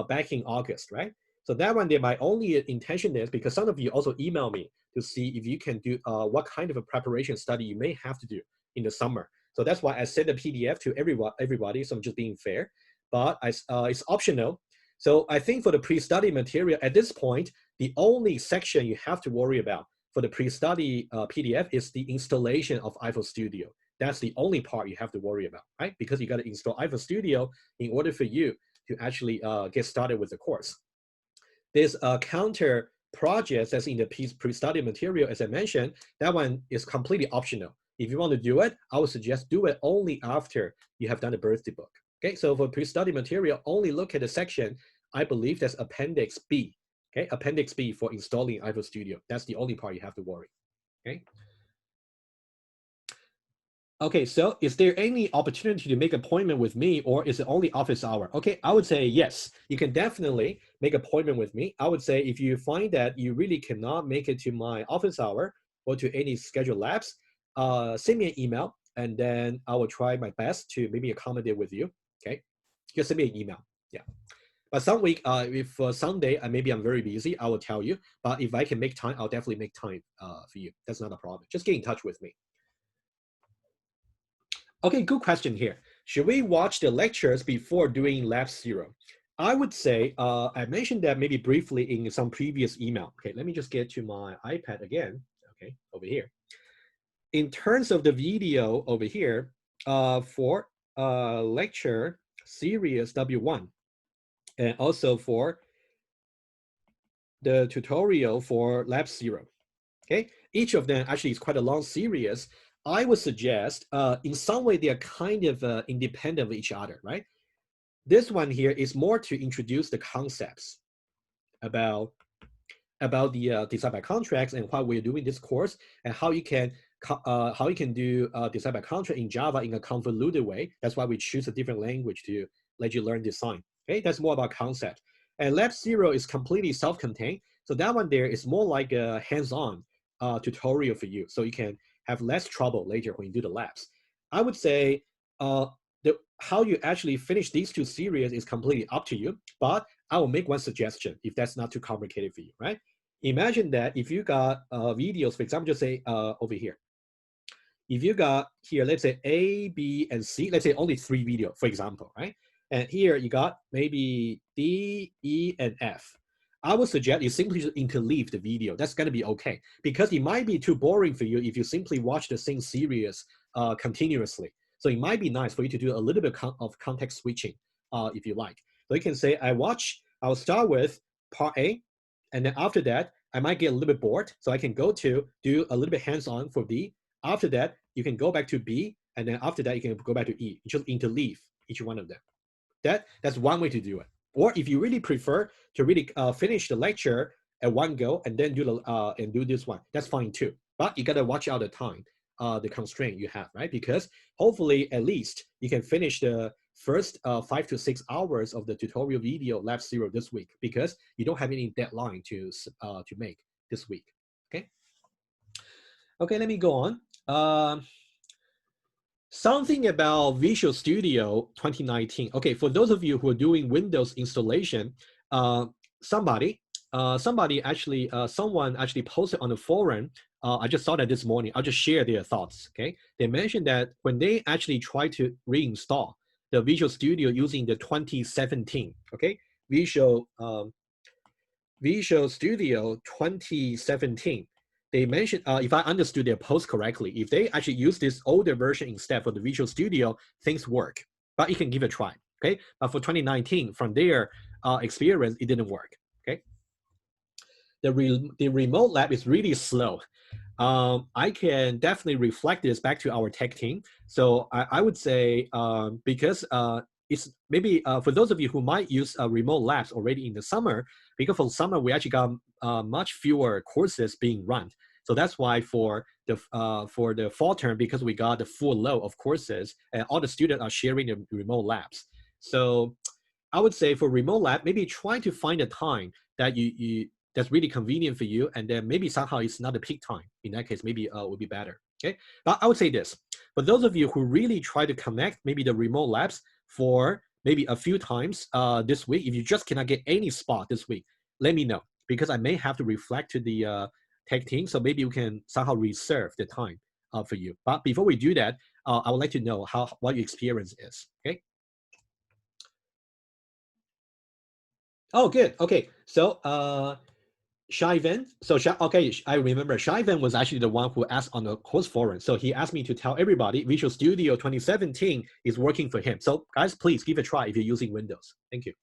back in August, right? So that one, my only intention is because some of you also email me to see if you can do what kind of a preparation study you may have to do in the summer. So that's why I sent the PDF to everybody. So I'm just being fair, but it's optional. So I think for the pre-study material at this point, the only section you have to worry about for the pre-study PDF is the installation of Eiffel Studio. That's the only part you have to worry about, right? Because you got to install Eiffel Studio in order for you to actually get started with the course. There's a counter project that's in the pre-study material, as I mentioned. That one is completely optional. If you want to do it, I would suggest do it only after you have done the birthday book. Okay, so for pre-study material, only look at the section, I believe that's Appendix B. Okay, Appendix B for installing Eiffel Studio. That's the only part you have to worry. Okay. Okay, so is there any opportunity to make an appointment with me, or is it only office hour? Okay, I would say yes. You can definitely make an appointment with me. I would say if you find that you really cannot make it to my office hour or to any scheduled labs, send me an email, and then I will try my best to maybe accommodate with you. Okay, just send me an email. Yeah. But some week, if Sunday, maybe I'm very busy, I will tell you. But if I can make time, I'll definitely make time for you. That's not a problem. Just get in touch with me. Okay, good question here. Should we watch the lectures before doing lab 0? I would say, I mentioned that maybe briefly in some previous email. Okay, let me just get to my iPad again. Okay, over here. In terms of the video over here, for lecture series W1, and also for the tutorial for lab 0. Okay, each of them actually is quite a long series. I would suggest in some way they are kind of independent of each other, right? This one here is more to introduce the concepts about the design by contracts and why we're doing this course and how you can do design by contract in Java in a convoluted way. That's why we choose a different language to let you learn design. Okay, that's more about concept. And lab 0 is completely self-contained. So that one there is more like a hands-on tutorial for you. So you can have less trouble later when you do the labs. I would say how you actually finish these two series is completely up to you, but I will make one suggestion if that's not too complicated for you, right? Imagine that if you got videos, for example, just say over here. If you got here, let's say A, B, and C, let's say only 3 videos, for example, right? And here you got maybe D, E, and F. I would suggest you simply just interleave the video. That's going to be okay because it might be too boring for you if you simply watch the same series continuously. So it might be nice for you to do a little bit of context switching if you like. So you can say, I'll start with part A, and then after that, I might get a little bit bored. So I can go to do a little bit hands-on for B. After that, you can go back to B, and then after that, you can go back to E. You just interleave each one of them. That's one way to do it. Or if you really prefer to really finish the lecture at one go and then do this one, that's fine too. But you gotta watch out the time, the constraint you have, right? Because hopefully at least you can finish the first 5 to 6 hours of the tutorial video lab 0 this week because you don't have any deadline to make this week. Okay. Okay, let me go on. Something about Visual Studio 2019. Okay, for those of you who are doing Windows installation, someone actually posted on the forum. I just saw that this morning. I'll just share their thoughts. Okay, they mentioned that when they actually try to reinstall the Visual Studio using the 2017, okay, Visual Studio 2017. They mentioned, if I understood their post correctly, if they actually use this older version instead for the Visual Studio, things work. But you can give it a try, okay? But for 2019, from their experience, it didn't work, okay? the remote lab is really slow. I can definitely reflect this back to our tech team. So I would say because it's maybe for those of you who might use remote labs already in the summer, because for summer we actually got much fewer courses being run. So that's why for the fall term, because we got the full load of courses and all the students are sharing the remote labs. So I would say for remote lab, maybe try to find a time that you that's really convenient for you, and then maybe somehow it's not a peak time. In that case, maybe would be better. Okay, but I would say this: for those of you who really try to connect maybe the remote labs for maybe a few times this week, if you just cannot get any spot this week, let me know, because I may have to reflect to the tech team, so maybe you can somehow reserve the time for you. But before we do that, I would like to know what your experience is. Okay. Oh, good. Okay, so Shivan. So okay, I remember Shivan was actually the one who asked on the course forum. So he asked me to tell everybody Visual Studio 2017 is working for him. So guys, please give it a try if you're using Windows. Thank you.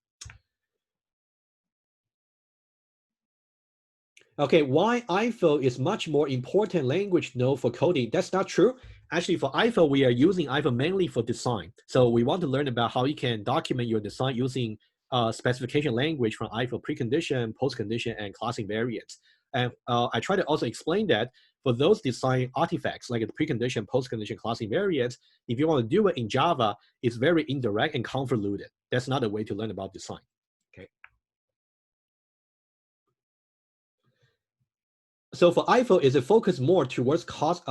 Okay, why Eiffel is much more important language node for coding? That's not true. Actually, for Eiffel, we are using Eiffel mainly for design. So we want to learn about how you can document your design using specification language from Eiffel precondition, postcondition, and class invariants. And I try to also explain that for those design artifacts, like the precondition, postcondition, class invariants, if you want to do it in Java, it's very indirect and convoluted. That's not a way to learn about design. Okay. So for Eiffel, is it focused more towards cost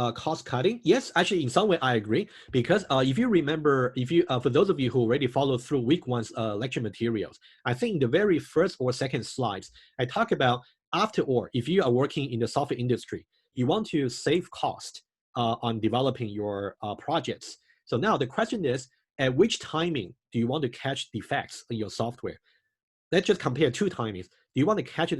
cutting? Yes, actually, in some way I agree, because if you remember, if you for those of you who already followed through week one's lecture materials, I think in the very first or second slides, I talk about after all, if you are working in the software industry, you want to save cost on developing your projects. So now the question is, at which timing do you want to catch defects in your software? Let's just compare two timings. Do you want to catch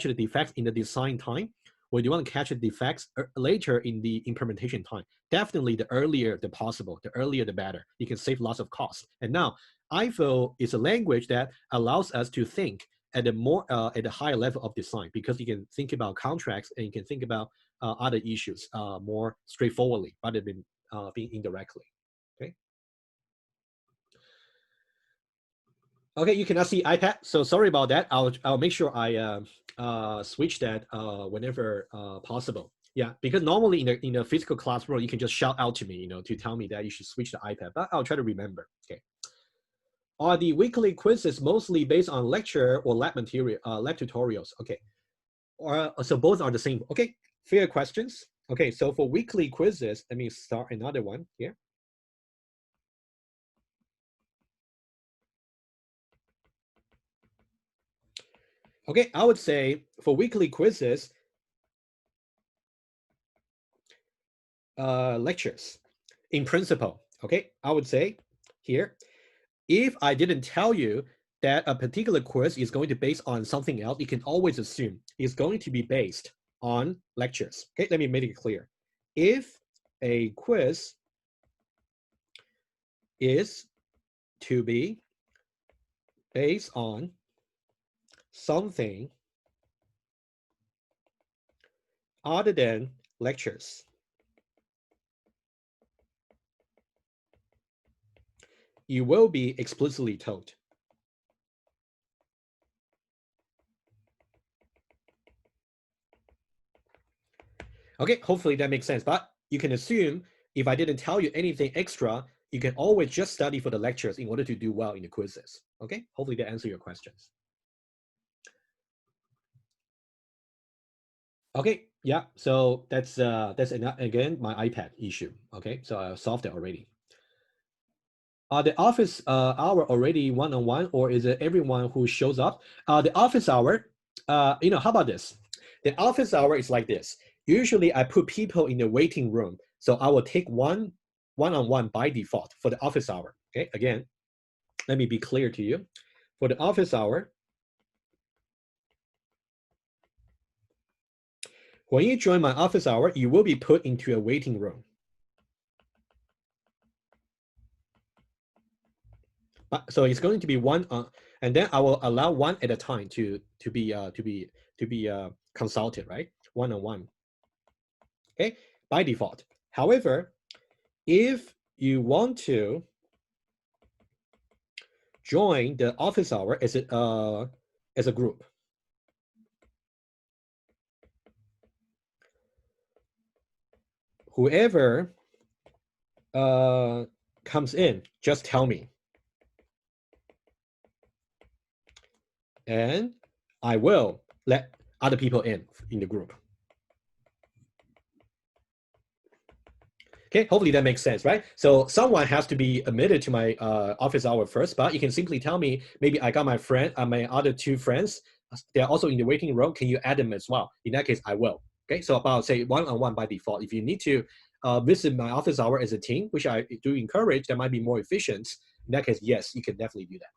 the defects in the design time, or do you want to catch the defects later in the implementation time? Definitely the earlier the possible, the earlier the better. You can save lots of costs. And now, Eiffel is a language that allows us to think at a higher level of design, because you can think about contracts and you can think about other issues more straightforwardly rather than being indirectly. Okay. Okay, you cannot see iPad, so sorry about that. I'll make sure I switch that whenever possible. Yeah, because normally in the physical classroom, you can just shout out to me, to tell me that you should switch to iPad. But I'll try to remember. Okay. Are the weekly quizzes mostly based on lecture or lab material, lab tutorials? Okay. Or so both are the same. Okay, fair questions. Okay, so for weekly quizzes, let me start another one here. Okay, I would say for weekly quizzes, lectures in principle. Okay, I would say here, if I didn't tell you that a particular quiz is going to be based on something else, you can always assume it's going to be based on lectures. Okay, let me make it clear. If a quiz is to be based on something other than lectures, you will be explicitly told. Okay, hopefully that makes sense. But you can assume if I didn't tell you anything extra, you can always just study for the lectures in order to do well in the quizzes. Okay, hopefully that answers your questions. Okay, yeah, so that's again my iPad issue. Okay, so I solved it already. Are the office hour already one-on-one, or is it everyone who shows up? The office hour, how about this? The office hour is like this. Usually I put people in the waiting room. So I will take one-on-one by default for the office hour. Okay, again, let me be clear to you. For the office hour, when you join my office hour, you will be put into a waiting room. So it's going to be one, and then I will allow one at a time to be consulted, right? One-on-one. Okay, by default. However, if you want to join the office hour as a group, whoever comes in, just tell me. And I will let other people in the group. Okay, hopefully that makes sense, right? So someone has to be admitted to my office hour first, but you can simply tell me, maybe I got my friend, my other two friends, they're also in the waiting room. Can you add them as well? In that case, I will. Okay, so about say one-on-one by default. If you need to visit my office hour as a team, which I do encourage, that might be more efficient. In that case, yes, you can definitely do that.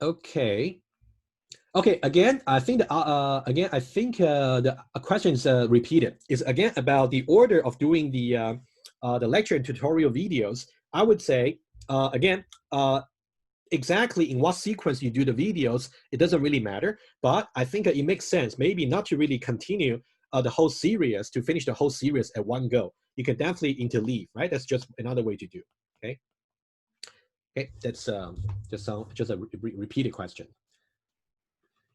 Okay. Okay, again, I think the question is repeated. It's again about the order of doing the lecture and tutorial videos. I would say again, exactly in what sequence you do the videos, it doesn't really matter. But I think it makes sense, maybe not to really continue the whole series, to finish the whole series at one go. You can definitely interleave, right? That's just another way to do. Okay. Okay, that's just a repeated question.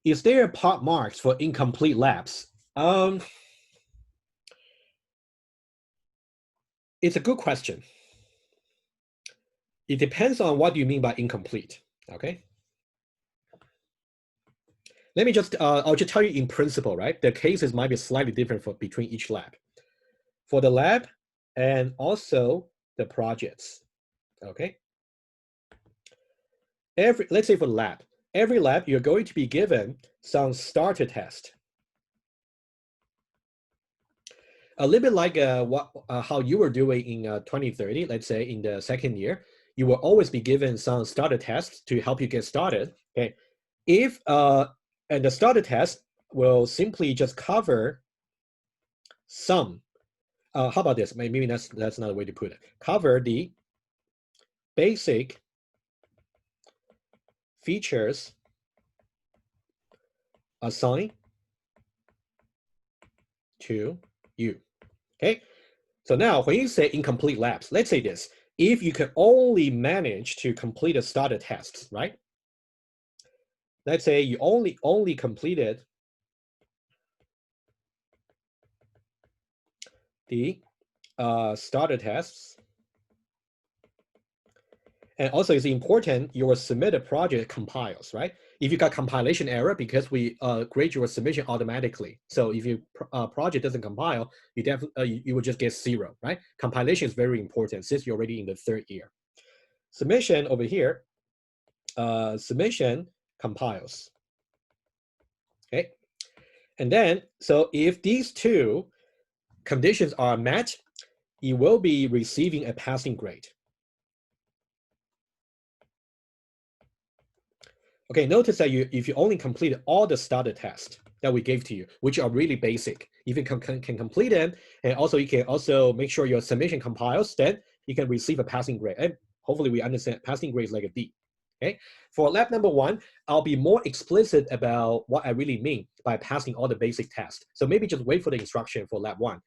Is there part marks for incomplete labs? It's a good question. It depends on what you mean by incomplete, okay? Let me just, I'll just tell you in principle, right? The cases might be slightly different between each lab. For the lab and also the projects, okay? Let's say for the lab, every lab, you're going to be given some starter test. A little bit like how you were doing in 2030, let's say in the second year, you will always be given some starter tests to help you get started. Okay, if and the starter test will simply just cover some. How about this? Maybe that's another way to put it. Cover the basic features assigned to you. Okay, so now when you say incomplete labs, let's say this: if you can only manage to complete a starter test, right? Let's say you only completed the starter tests. And also it's important your submitted project compiles, right? If you got compilation error, because we grade your submission automatically. So if your project doesn't compile, you definitely you will just get 0, right? Compilation is very important since you're already in the 3rd year. Submission over here, submission compiles. Okay, and then so if these two conditions are met, you will be receiving a passing grade. Okay, notice that if you only completed all the starter tests that we gave to you, which are really basic, if you can complete them, and also you can also make sure your submission compiles, then you can receive a passing grade. And hopefully we understand passing grade is like a D. Okay, for lab number 1, I'll be more explicit about what I really mean by passing all the basic tests. So maybe just wait for the instruction for lab 1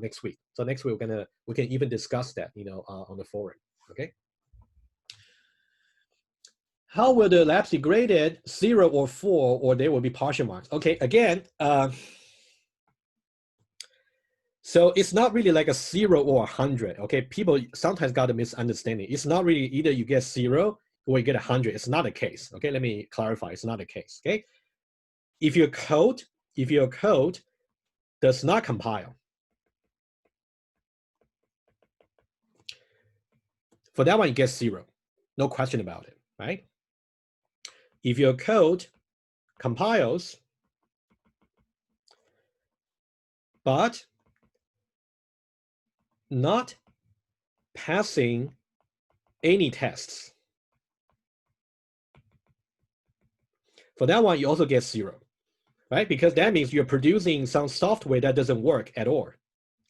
next week. So next week we can even discuss that, on the forum. Okay. How will the labs be graded? 0 or 4, or they will be partial marks? Okay, again, so it's not really like a 0 or 100. Okay, people sometimes got a misunderstanding. It's not really either you get 0 or you get 100. It's not the case. Okay, let me clarify. It's not the case. Okay, if your code does not compile, for that one you get 0. No question about it, right? If your code compiles, but not passing any tests, for that one you also get 0, right? Because that means you're producing some software that doesn't work at all.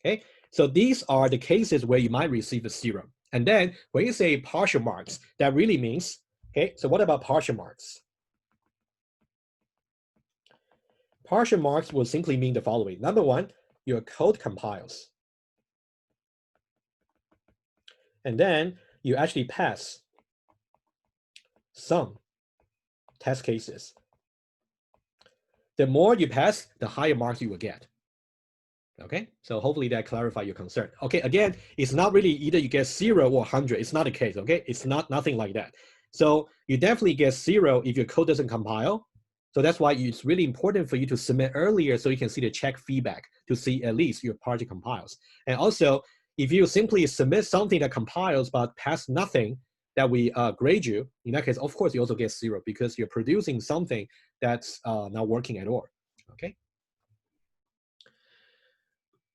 Okay, so these are the cases where you might receive a 0. And then when you say partial marks, that really means, okay, so what about partial marks? partial marks will simply mean the following. Number one, your code compiles. And then you actually pass some test cases. The more you pass, the higher marks you will get. Okay, so hopefully that clarifies your concern. Okay, again, it's not really either you get 0 or 100. It's not the case, okay? It's nothing like that. So you definitely get 0 if your code doesn't compile. So that's why it's really important for you to submit earlier so you can see the check feedback to see at least your project compiles. And also, if you simply submit something that compiles but pass nothing, that we grade you, in that case, of course, you also get 0 because you're producing something that's not working at all, okay?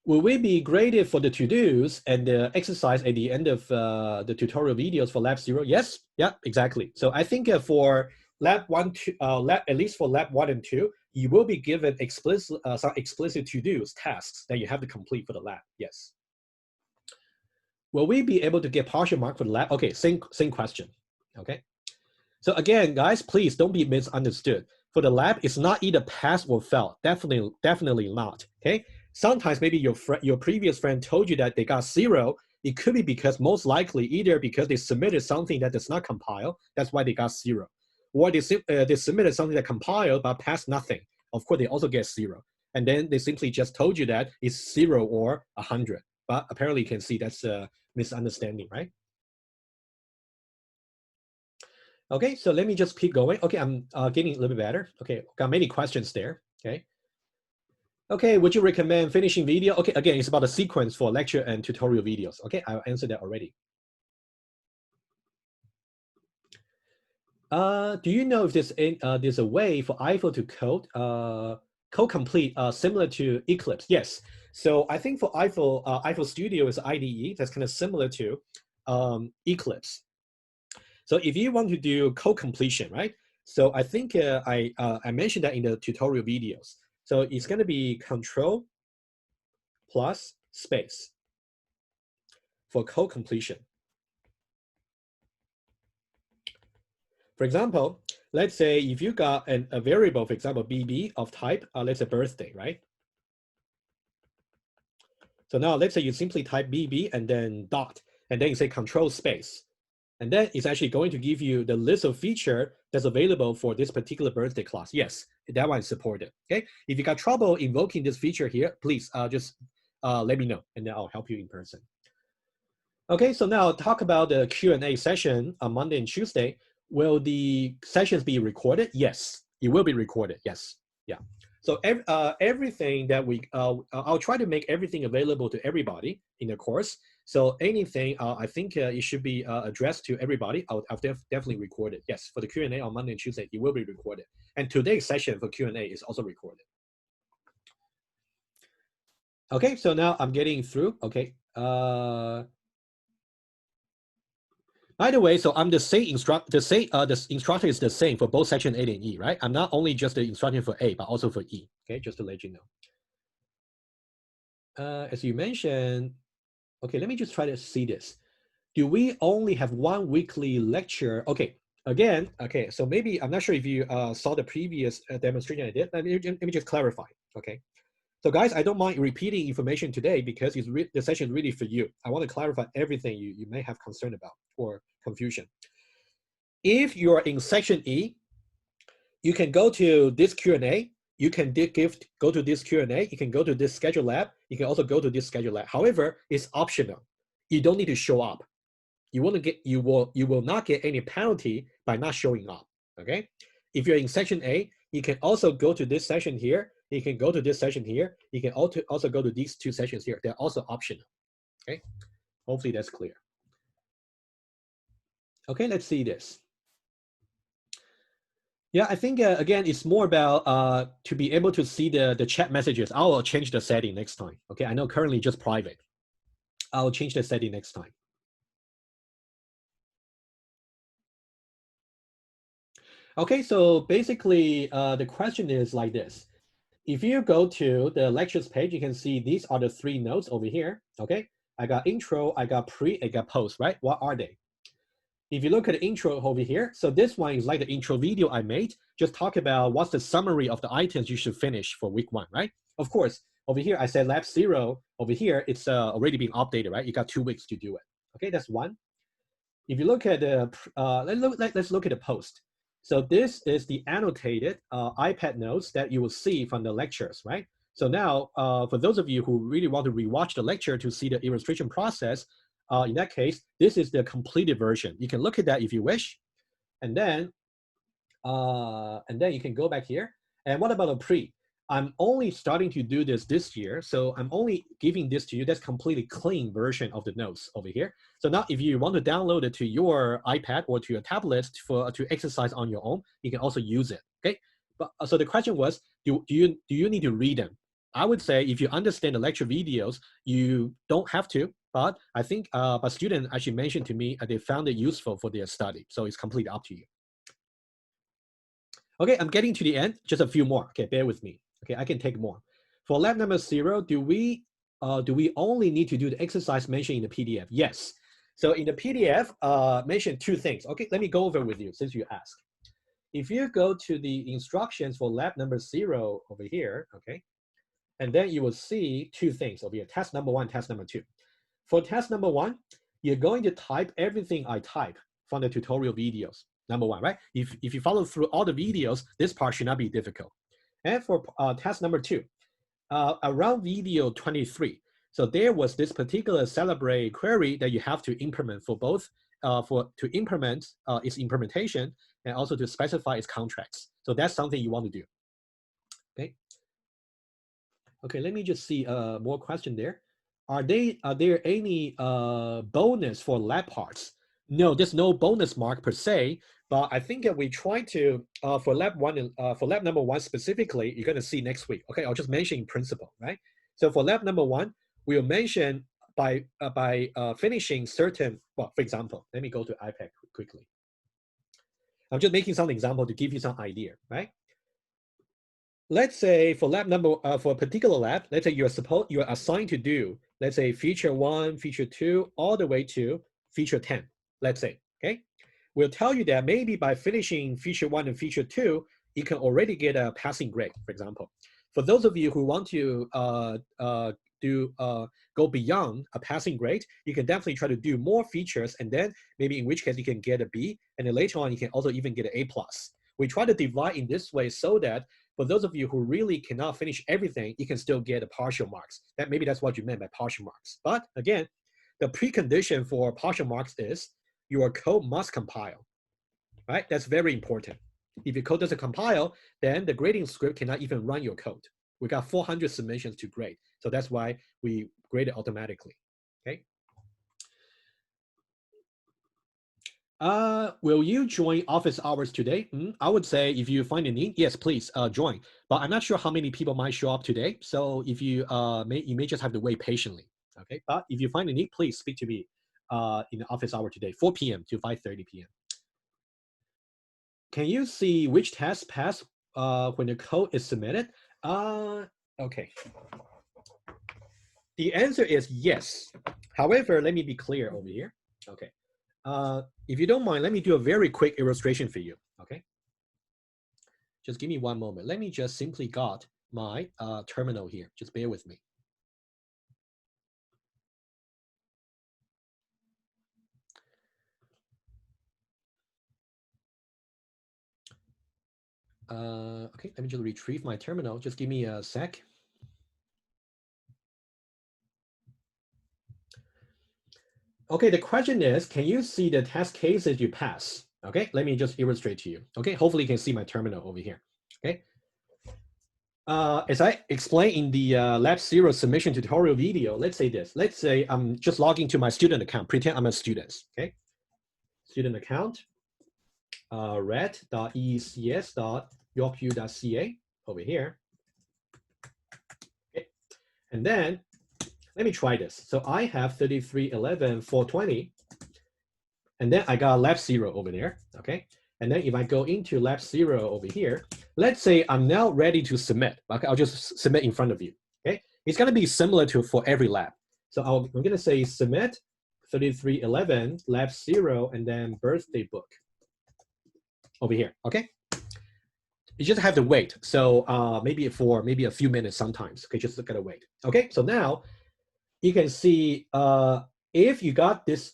Will we be graded for the to-dos and the exercise at the end of the tutorial videos for lab 0? Yes, yeah, exactly. So I think for lab 1, at least for lab 1 and 2, you will be given some explicit to-dos tasks that you have to complete for the lab, yes. Will we be able to get partial mark for the lab? Okay, same question, okay? So again, guys, please don't be misunderstood. For the lab, it's not either pass or fail, definitely not, okay? Sometimes maybe your previous friend told you that they got 0. It could be because most likely either because they submitted something that does not compile, that's why they got 0. Or they submitted something that compiled but passed nothing. Of course, they also get 0. And then they simply just told you that it's 0 or 100. But apparently you can see that's a misunderstanding, right? Okay, so let me just keep going. Okay, I'm getting a little bit better. Okay, got many questions there, okay? Okay, would you recommend finishing video? Okay, again, it's about a sequence for lecture and tutorial videos. Okay, I'll answer that already. Do you know if there's a way for Eiffel to code complete similar to eClipse? Yes. So I think for Eiffel Studio is IDE that's kind of similar to eClipse. So if you want to do code completion, right? So I think I mentioned that in the tutorial videos. So it's going to be control plus space for code completion. For example, let's say if you got a variable, for example, BB of type, let's say birthday, right? So now let's say you simply type BB and then dot, and then you say control space. And then it's actually going to give you the list of feature that's available for this particular birthday class. Yes, that one is supported, okay? If you got trouble invoking this feature here, please just let me know, and then I'll help you in person. Okay, so now talk about the Q&A session on Monday and Tuesday. Will the sessions be recorded? Yes, it will be recorded, yes, yeah. So everything that I'll try to make everything available to everybody in the course. So anything, I think it should be addressed to everybody. I'll definitely record it. Yes, for the Q&A on Monday and Tuesday, it will be recorded. And today's session for Q&A is also recorded. Okay, so now I'm getting through, okay. By the way, so I'm the same instructor. The instructor is the same for both section A and E, right? I'm not only just the instructor for A, but also for E. Okay, just to let you know. As you mentioned, okay, let me just try to see this. Do we only have one weekly lecture? Okay, again, okay. So maybe I'm not sure if you saw the previous demonstration I did. Let me just clarify. Okay. So guys, I don't mind repeating information today because the session is really for you. I want to clarify everything you may have concern about or confusion. If you're in section E, you can go to this Q&A. You can go to this Q&A. You can go to this schedule lab. You can also go to this schedule lab. However, it's optional. You don't need to show up. You will not get any penalty by not showing up. Okay. If you're in section A, you can also go to this session here. You can go to this session here. You can also go to these two sessions here. They're also optional. Okay. Hopefully that's clear. Okay, let's see this. Yeah, I think again, it's more about to be able to see the chat messages. I will change the setting next time. Okay, I know currently just private. I'll change the setting next time. Okay, so basically the question is like this. If you go to the lectures page, you can see these are the 3 notes over here. Okay, I got intro, I got pre, I got post, right? What are they? if you look at the intro over here, so this one is like the intro video I made, just talk about what's the summary of the items you should finish for week 1, right? Of course, over here, I said lab 0, over here, it's already been updated, right? You got 2 weeks to do it. Okay, that's 1. If you look at the, let's look at the post. So this is the annotated iPad notes that you will see from the lectures, right? So now, for those of you who really want to rewatch the lecture to see the illustration process, in that case, this is the completed version. You can look at that if you wish, and then you can go back here. And what about a pre? I'm only starting to do this year, so I'm only giving this to you. That's completely clean version of the notes over here. So now, if you want to download it to your iPad or to your tablet to exercise on your own, you can also use it. Okay. But so the question was, do you need to read them? I would say if you understand the lecture videos, you don't have to. But I think a student actually mentioned to me they found it useful for their study. So it's completely up to you. Okay, I'm getting to the end. Just a few more. Okay, bear with me. Okay, I can take more. For lab number 0, do we only need to do the exercise mentioned in the PDF? Yes. So in the PDF, mention 2 things. Okay, let me go over with you since you asked. If you go to the instructions for lab number 0 over here, okay, and then you will see 2 things over here, test number 1, test number 2. For test number 1, you're going to type everything I type from the tutorial videos, number 1, right? If you follow through all the videos, this part should not be difficult. And for test number 2, around video 23, so there was this particular celebrate query that you have to implement for both, to implement its implementation and also to specify its contracts. So that's something you want to do, okay? Okay, let me just see more question there. Are there any bonus for lab parts? No, there's no bonus mark per se, but I think that we try to for lab number 1 specifically, you're going to see next week. Okay, I'll just mention in principle, right? So for lab number 1, we'll mention by finishing certain. Well, for example, let me go to iPad quickly. I'm just making some example to give you some idea, right? Let's say for lab number for a particular lab, let's say you're assigned to do, let's say feature 1, feature 2, all the way to feature 10. Let's say, okay, we'll tell you that maybe by finishing feature 1 and feature 2, you can already get a passing grade, for example. For those of you who want to go beyond a passing grade, you can definitely try to do more features, and then maybe in which case you can get a B, and then later on you can also even get an A+. We try to divide in this way so that for those of you who really cannot finish everything, you can still get a partial marks. Maybe that's what you meant by partial marks. But again, the precondition for partial marks is your code must compile, right? That's very important. If your code doesn't compile, then the grading script cannot even run your code. We got 400 submissions to grade. So that's why we grade it automatically, okay? Will you join office hours today? I would say if you find a need, yes, please join. But I'm not sure how many people might show up today. So if you may just have to wait patiently, okay? But if you find a need, please speak to me in the office hour today, 4 p.m. to 5:30 p.m. Can you see which tests pass when the code is submitted? Okay. The answer is yes. However, let me be clear over here. Okay. If you don't mind, let me do a very quick illustration for you, okay? Just give me one moment. Let me just simply got my terminal here. Just bear with me. Okay, let me just retrieve my terminal. Just give me a sec. Okay, the question is, can you see the test cases you pass? Okay, let me just illustrate to you. Okay, hopefully you can see my terminal over here. Okay. As I explained in the Lab 0 submission tutorial video, let's say this. Let's say I'm just logging to my student account. Pretend I'm a student. Okay. Student account, red.eecs.yorku.ca over here. Okay. And then let me try this. So I have 3311 420, and then I got Lab 0 over there. Okay. And then if I go into Lab 0 over here, let's say I'm now ready to submit. Okay, I'll just submit in front of you. Okay, it's going to be similar to for every lab. So I'm going to say submit 3311, lab 0, and then birthday book over here, okay? You just have to wait. So maybe for a few minutes sometimes, okay, just gotta wait. Okay, so now you can see if you got this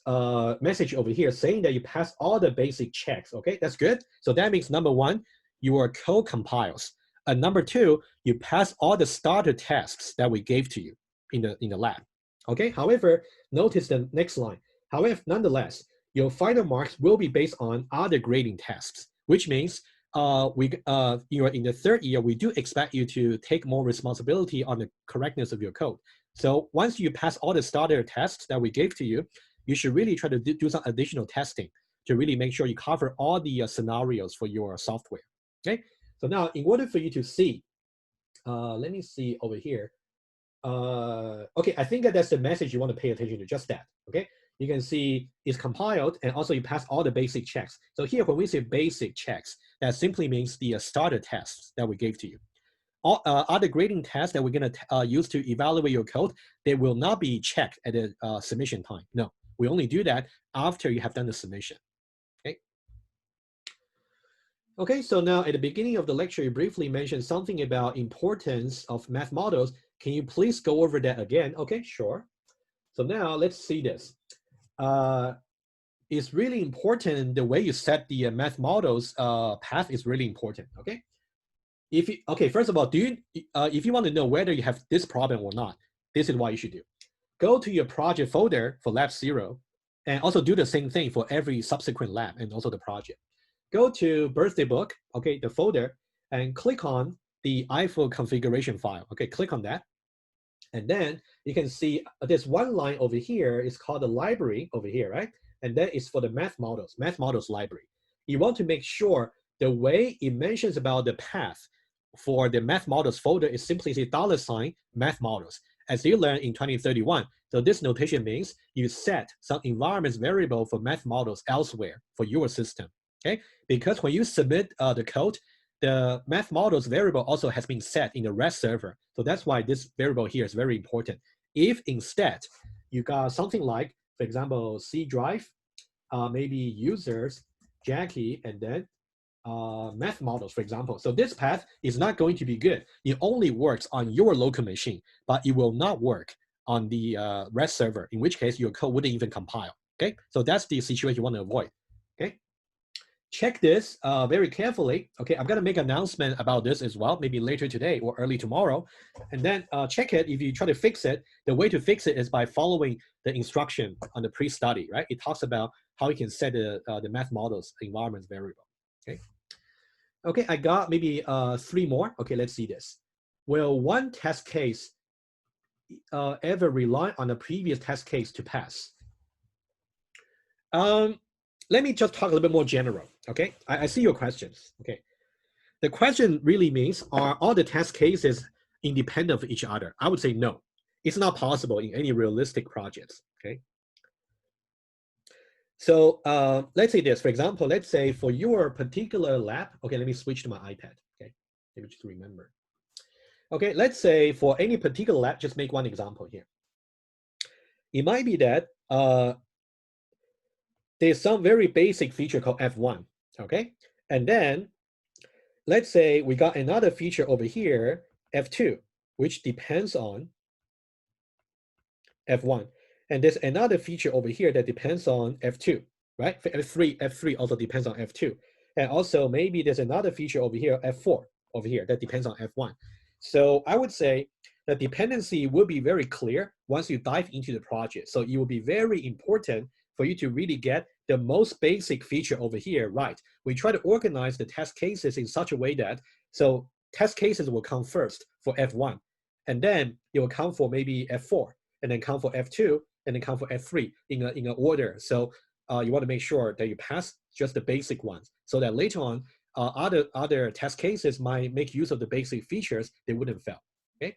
message over here saying that you passed all the basic checks, okay, that's good. So that means number one, your code compiles. And number two, you pass all the starter tasks that we gave to you in the lab. Okay, however, notice the next line. However, nonetheless, your final marks will be based on other grading tasks, which means you're in the third year, we do expect you to take more responsibility on the correctness of your code. So once you pass all the starter tasks that we gave to you, you should really try to do some additional testing to really make sure you cover all the scenarios for your software. Okay, so now in order for you to see, let me see over here. Okay, I think that's the message you want to pay attention to, just that, okay? You can see it's compiled and also you pass all the basic checks. So here, when we say basic checks, that simply means the starter tests that we gave to you. All other grading tests that we're gonna use to evaluate your code, they will not be checked at the submission time. No, we only do that after you have done the submission, okay? Okay, so now at the beginning of the lecture, you briefly mentioned something about importance of math models. Can you please go over that again? Okay, sure. So now let's see this. It's really important the way you set the math models path is really important, okay? Okay, first of all, if you want to know whether you have this problem or not, this is what you should do. Go to your project folder for lab 0 and also do the same thing for every subsequent lab and also the project. Go to birthday book, okay, the folder, and click on the Eiffel configuration file. Okay, click on that. And then you can see there's one line over here. It's called the library over here, right? And that is for the math models library. You want to make sure the way it mentions about the path for the math models folder is simply say $ math models, as you learned in 2031. So this notation means you set some environment variable for math models elsewhere for your system, okay? Because when you submit the code, the math models variable also has been set in the REST server. So that's why this variable here is very important. If instead you got something like, for example, C drive, maybe users, Jackie, and then math models, for example. So this path is not going to be good. It only works on your local machine, but it will not work on the REST server, in which case your code wouldn't even compile, okay? So that's the situation you want to avoid, okay? Check this very carefully. Okay, I'm gonna make an announcement about this as well, maybe later today or early tomorrow. And then check it. If you try to fix it, the way to fix it is by following the instruction on the pre-study, right? It talks about how you can set the math models environment variable, okay? Okay, I got maybe 3 more. Okay, let's see this. Will one test case ever rely on a previous test case to pass? Let me just talk a little bit more general, okay? I see your questions, okay? The question really means, are all the test cases independent of each other? I would say no. It's not possible in any realistic projects, okay? So let's say this, for example, let's say for your particular lab, okay, let me switch to my iPad, okay? Let me just remember. Okay, let's say for any particular lab, just make one example here. It might be that there's some very basic feature called F1, okay? And then let's say we got another feature over here, F2, which depends on F1. And there's another feature over here that depends on F2, right? F3 also depends on F2. And also maybe there's another feature over here, F4 over here that depends on F1. So I would say the dependency will be very clear once you dive into the project. So it will be very important for you to really get the most basic feature over here right. We try to organize the test cases in such a way that, so test cases will come first for F1, and then it will come for maybe F4, and then come for F2, and then come for F3 in an order. So you want to make sure that you pass just the basic ones, so that later on, other test cases might make use of the basic features, they wouldn't fail, okay?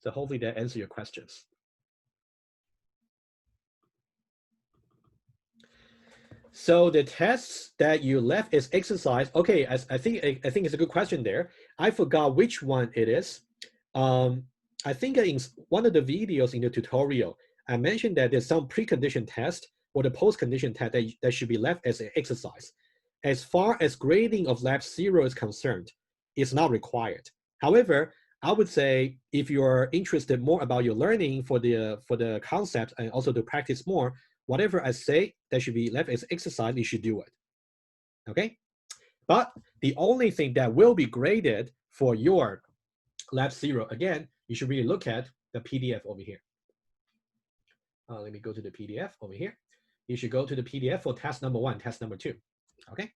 So hopefully that answers your questions. So the tests that you left is exercise. Okay, I think it's a good question there. I forgot which one it is. I think in one of the videos in the tutorial, I mentioned that there's some precondition test or the post-condition test that should be left as an exercise. As far as grading of lab 0 is concerned, it's not required. However, I would say if you're interested more about your learning for the concept and also to practice more, whatever I say that should be left as exercise, you should do it. Okay? But the only thing that will be graded for your lab 0, again, you should really look at the PDF over here. Let me go to the PDF over here. You should go to the PDF for test number 1, test number 2. Okay?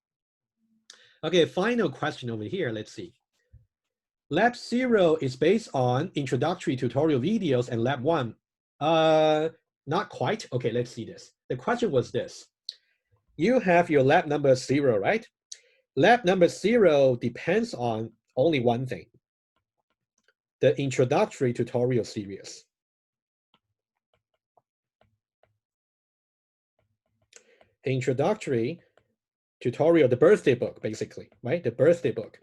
Okay, final question over here. Let's see. Lab 0 is based on introductory tutorial videos, and lab 1, not quite. Okay, let's see this. The question was this. You have your lab number 0, right? Lab number 0 depends on only one thing, the introductory tutorial series. Introductory tutorial, the birthday book, basically, right? The birthday book.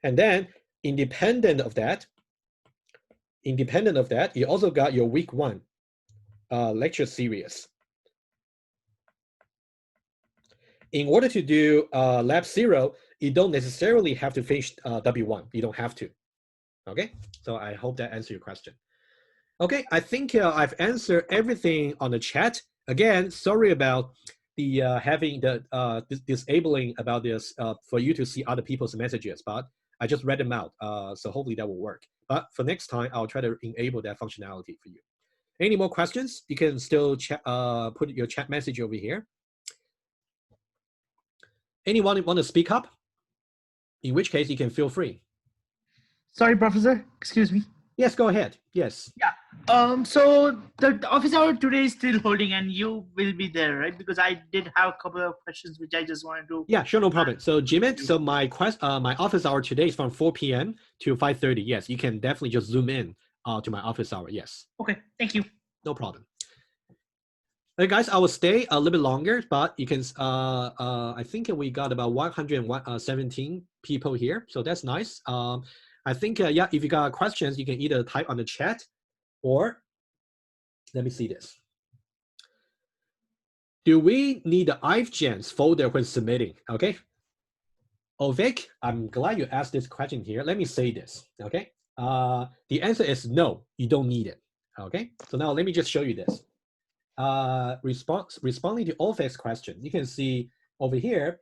And then independent of that, you also got your week 1 lecture series. In order to do lab 0, you don't necessarily have to finish W1. You don't have to. Okay, so I hope that answers your question. Okay, I think I've answered everything on the chat. Again, sorry about the having the disabling about this for you to see other people's messages, but I just read them out. So hopefully that will work. But for next time, I'll try to enable that functionality for you. Any more questions? You can still put your chat message over here. Anyone want to speak up? In which case, you can feel free. Sorry, Professor. Excuse me. Yes, go ahead. Yes. Yeah. So the office hour today is still holding, and you will be there, right? Because I did have a couple of questions which I just wanted to. Yeah, sure, no problem. So Jimmy, so my office hour today is from 4 p.m. to 5:30. Yes, you can definitely just zoom in to my office hour. Yes. Okay. Thank you. No problem. Hey guys, I will stay a little bit longer, but you can. I think we got about 117 people here, so that's nice. I think yeah, if you got questions, you can either type on the chat, or let me see this. Do we need the EIFGENs folder when submitting? Okay. Ovik, I'm glad you asked this question here. Let me say this. Okay. The answer is no, you don't need it. Okay. So now let me just show you this. Responding to Ovik's question, you can see over here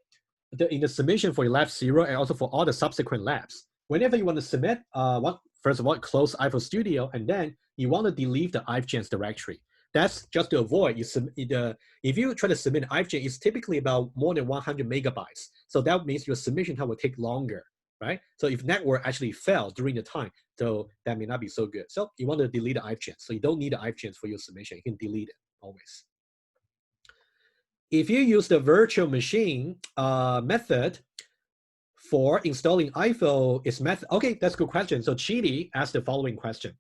in the submission for your lab 0 and also for all the subsequent labs. Whenever you want to submit, first of all, close Eiffel Studio, and then you want to delete the EIFGENs directory. That's just to avoid if you try to submit EIFGEN, it's typically about more than 100 megabytes. So that means your submission time will take longer, right? So if network actually fails during the time, so that may not be so good. So you want to delete the EIFGENs. So you don't need the EIFGENs for your submission. You can delete it always. If you use the virtual machine method for installing Eiffel, is method. Okay, that's a good question. So Chidi asked the following question.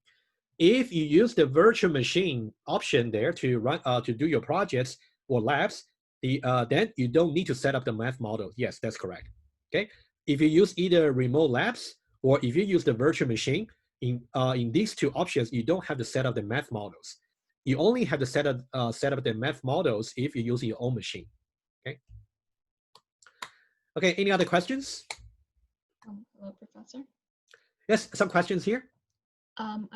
If you use the virtual machine option there to run to do your projects or labs, then you don't need to set up the math model. Yes, that's correct. Okay. If you use either remote labs or if you use the virtual machine, in these two options, you don't have to set up the math models. You only have to set up the math models if you use your own machine. Okay. Okay. Any other questions? Hello, Professor. Yes, some questions here.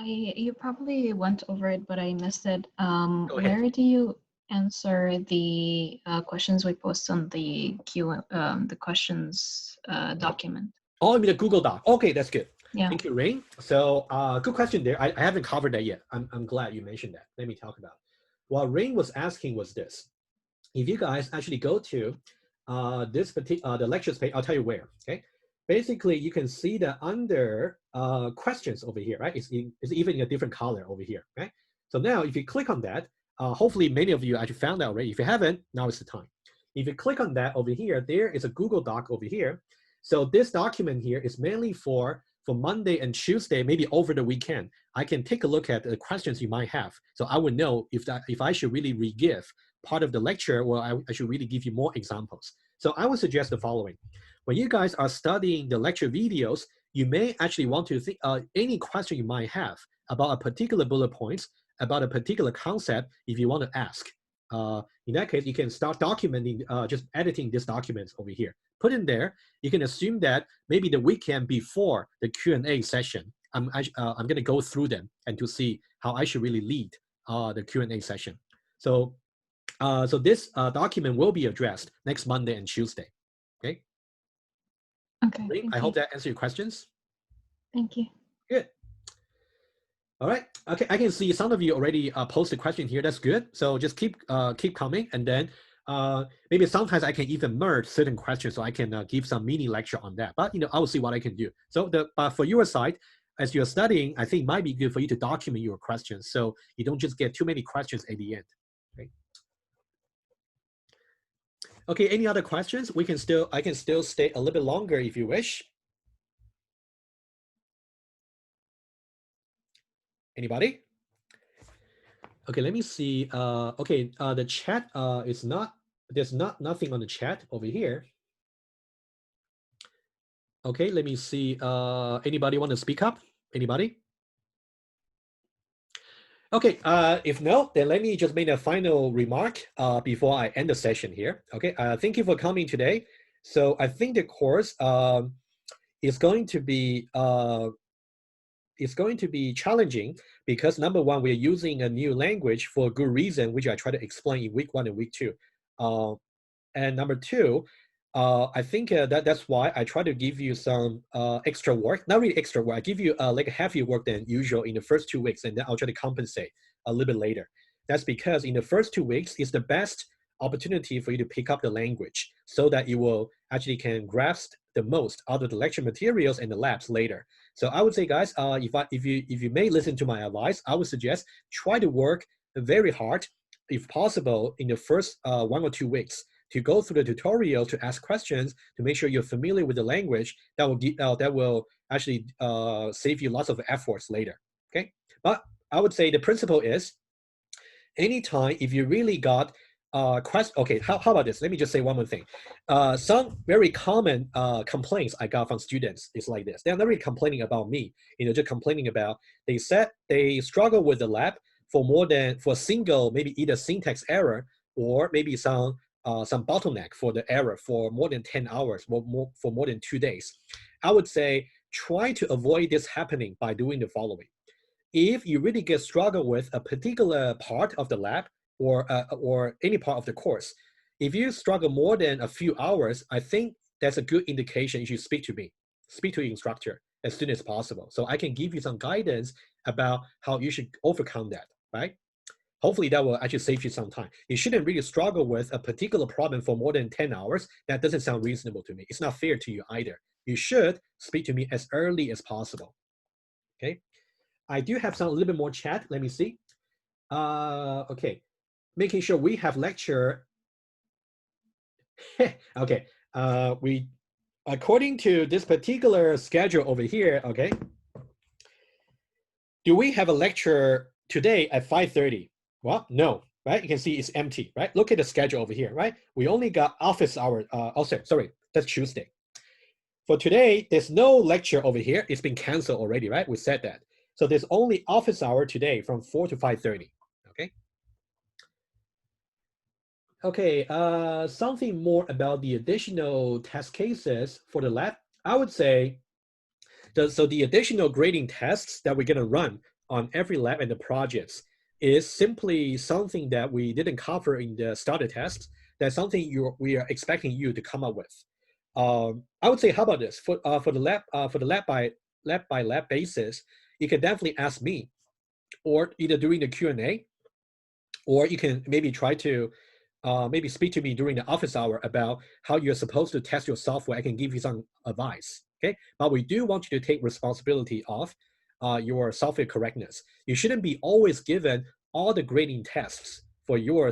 You probably went over it, but I missed it. Where do you answer the questions we post on the the questions document? Oh, I mean the Google Doc. Okay, that's good. Yeah. Thank you, Rain. So good question there. I haven't covered that yet. I'm glad you mentioned that. Let me talk about it. What Rain was asking was this. If you guys actually go to this particular the lectures page, I'll tell you where. Okay. Basically, you can see that under questions over here, right? It's even in a different color over here, right? So now if you click on that, hopefully many of you actually found out already. If you haven't, now is the time. If you click on that over here, there is a Google Doc over here. So this document here is mainly for Monday and Tuesday, maybe over the weekend. I can take a look at the questions you might have. So I would know if I should really re-give part of the lecture or I should really give you more examples. So I would suggest the following. When you guys are studying the lecture videos, you may actually want to think any question you might have about a particular bullet points. about a particular concept if you want to ask. In that case, you can start documenting, just editing this document over here. Put in there. You can assume that maybe the weekend before the Q&A session, I'm going to go through them and to see how I should really lead the Q&A session. So, so this document will be addressed next Monday and Tuesday. Okay. Okay. I hope that answers your questions. Thank you. Good. All right. Okay, I can see some of you already posted a question here. That's good. So just keep coming, and then maybe sometimes I can even merge certain questions so I can give some mini lecture on that. But I will see what I can do. So for your side, as you're studying, I think it might be good for you to document your questions so you don't just get too many questions at the end. Right? Okay. Any other questions? I can still stay a little bit longer if you wish. Anybody? Okay, let me see. Okay, the chat is not, there's nothing on the chat over here. Okay, let me see. Anybody want to speak up? Anybody? Okay, if no, then let me just make a final remark before I end the session here. Okay, thank you for coming today. So I think the course is going to be challenging because number one, we're using a new language for a good reason, which I try to explain in week 1 and week 2. And number two, I think that's why I try to give you some extra work, not really extra work. I give you like a heavier work than usual in the first 2 weeks, and then I'll try to compensate a little bit later. That's because in the first 2 weeks, it's the best opportunity for you to pick up the language so that you will actually can grasp the most out of the lecture materials and the labs later. So I would say, guys, if you may listen to my advice, I would suggest try to work very hard, if possible, in the first 1 or 2 weeks to go through the tutorial, to ask questions, to make sure you're familiar with the language. That will actually save you lots of efforts later. Okay, but I would say the principle is, anytime if you really got question. Okay, how about this? Let me just say one more thing. Some very common complaints I got from students is like this. They're not really complaining about me, just complaining about, they said they struggle with the lab for a single, maybe either syntax error or maybe some bottleneck for the error for more than 10 hours, for more than 2 days. I would say try to avoid this happening by doing the following. If you really get struggle with a particular part of the lab or any part of the course, if you struggle more than a few hours, I think that's a good indication you should speak to me, speak to the instructor as soon as possible. So I can give you some guidance about how you should overcome that, right? Hopefully that will actually save you some time. You shouldn't really struggle with a particular problem for more than 10 hours. That doesn't sound reasonable to me. It's not fair to you either. You should speak to me as early as possible, okay? I do have a little bit more chat. Let me see. Okay, making sure we have lecture. Okay, we, according to this particular schedule over here, okay, do we have a lecture today at 5:30? Well, no, right? You can see it's empty, right? Look at the schedule over here, right? We only got office hour. Sorry, that's Tuesday. For today, there's no lecture over here. It's been canceled already, right? We said that. So there's only office hour today from 4 to 5:30, okay? Okay, something more about the additional test cases for the lab. I would say, so the additional grading tests that we're gonna run on every lab and the projects is simply something that we didn't cover in the starter test. That's something we are expecting you to come up with. I would say, how about this? For the lab by lab basis, you can definitely ask me, or either during the Q&A, or you can maybe try to maybe speak to me during the office hour about how you're supposed to test your software. I can give you some advice, okay? But we do want you to take responsibility of your software correctness. You shouldn't be always given all the grading tests for your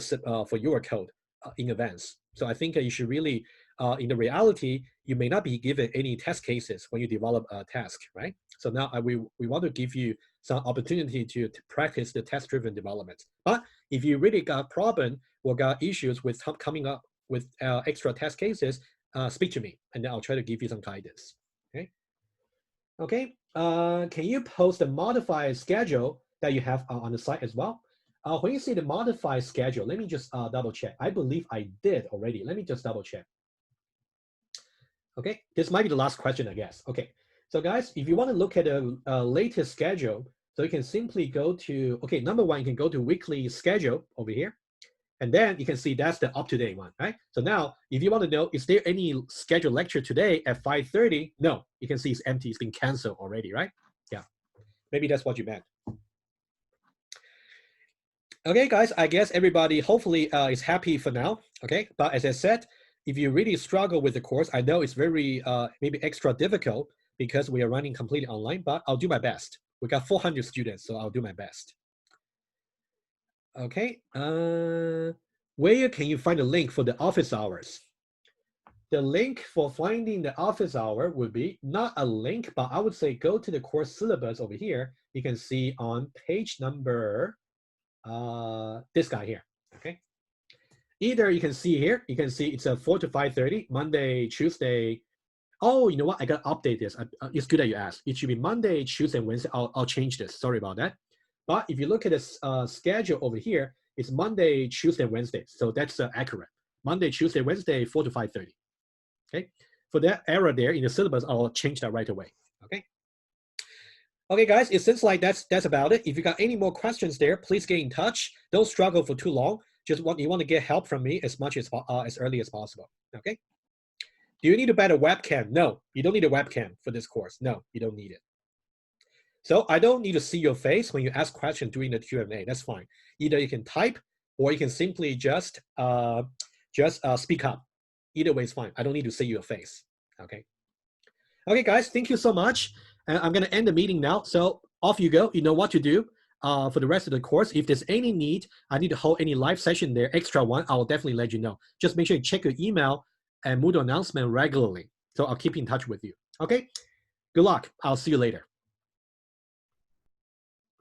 code in advance. So I think you should really, in the reality, you may not be given any test cases when you develop a task, right? So now we want to give you some opportunity to practice the test-driven development. But if you really got problem or got issues with coming up with extra test cases, speak to me, and then I'll try to give you some guidance, okay? Okay, can you post a modified schedule that you have on the site as well. When you see the modified schedule, let me just double check. I believe I did already. Let me just double check. Okay, this might be the last question, I guess. Okay, so guys, if you want to look at the latest schedule, so you can simply go to, okay, number one, you can go to weekly schedule over here. And then you can see that's the up-to-date one, right? So now, if you want to know, is there any scheduled lecture today at 5:30? No, you can see it's empty. It's been canceled already, right? Yeah, maybe that's what you meant. Okay, guys, I guess everybody hopefully is happy for now, okay? But as I said, if you really struggle with the course, I know it's very, maybe extra difficult because we are running completely online, but I'll do my best. We got 400 students, so I'll do my best. Okay, where can you find the link for the office hours? The link for finding the office hour would be not a link, but I would say go to the course syllabus over here. You can see on page number, this guy here, okay? Either you can see here, you can see it's a 4 to 5:30, Monday, Tuesday. Oh, you know what? I got to update this. It's good that you asked. It should be Monday, Tuesday, Wednesday. I'll change this. Sorry about that. But if you look at this schedule over here, it's Monday, Tuesday, Wednesday. So that's accurate. Monday, Tuesday, Wednesday, 4 to 5:30. Okay. For that error there in the syllabus, I'll change that right away. Okay. Okay, guys. It seems like that's about it. If you got any more questions there, please get in touch. Don't struggle for too long. Just you want to get help from me as much as early as possible. Okay. Do you need a better webcam? No, you don't need a webcam for this course. No, you don't need it. So I don't need to see your face when you ask questions during the Q&A. That's fine. Either you can type or you can simply just speak up. Either way is fine. I don't need to see your face. Okay. Okay, guys. Thank you so much. I'm going to end the meeting now. So off you go. You know what to do for the rest of the course. If there's any need, I need to hold any live session there, extra one, I'll definitely let you know. Just make sure you check your email and Moodle announcement regularly. So I'll keep in touch with you. Okay. Good luck. I'll see you later.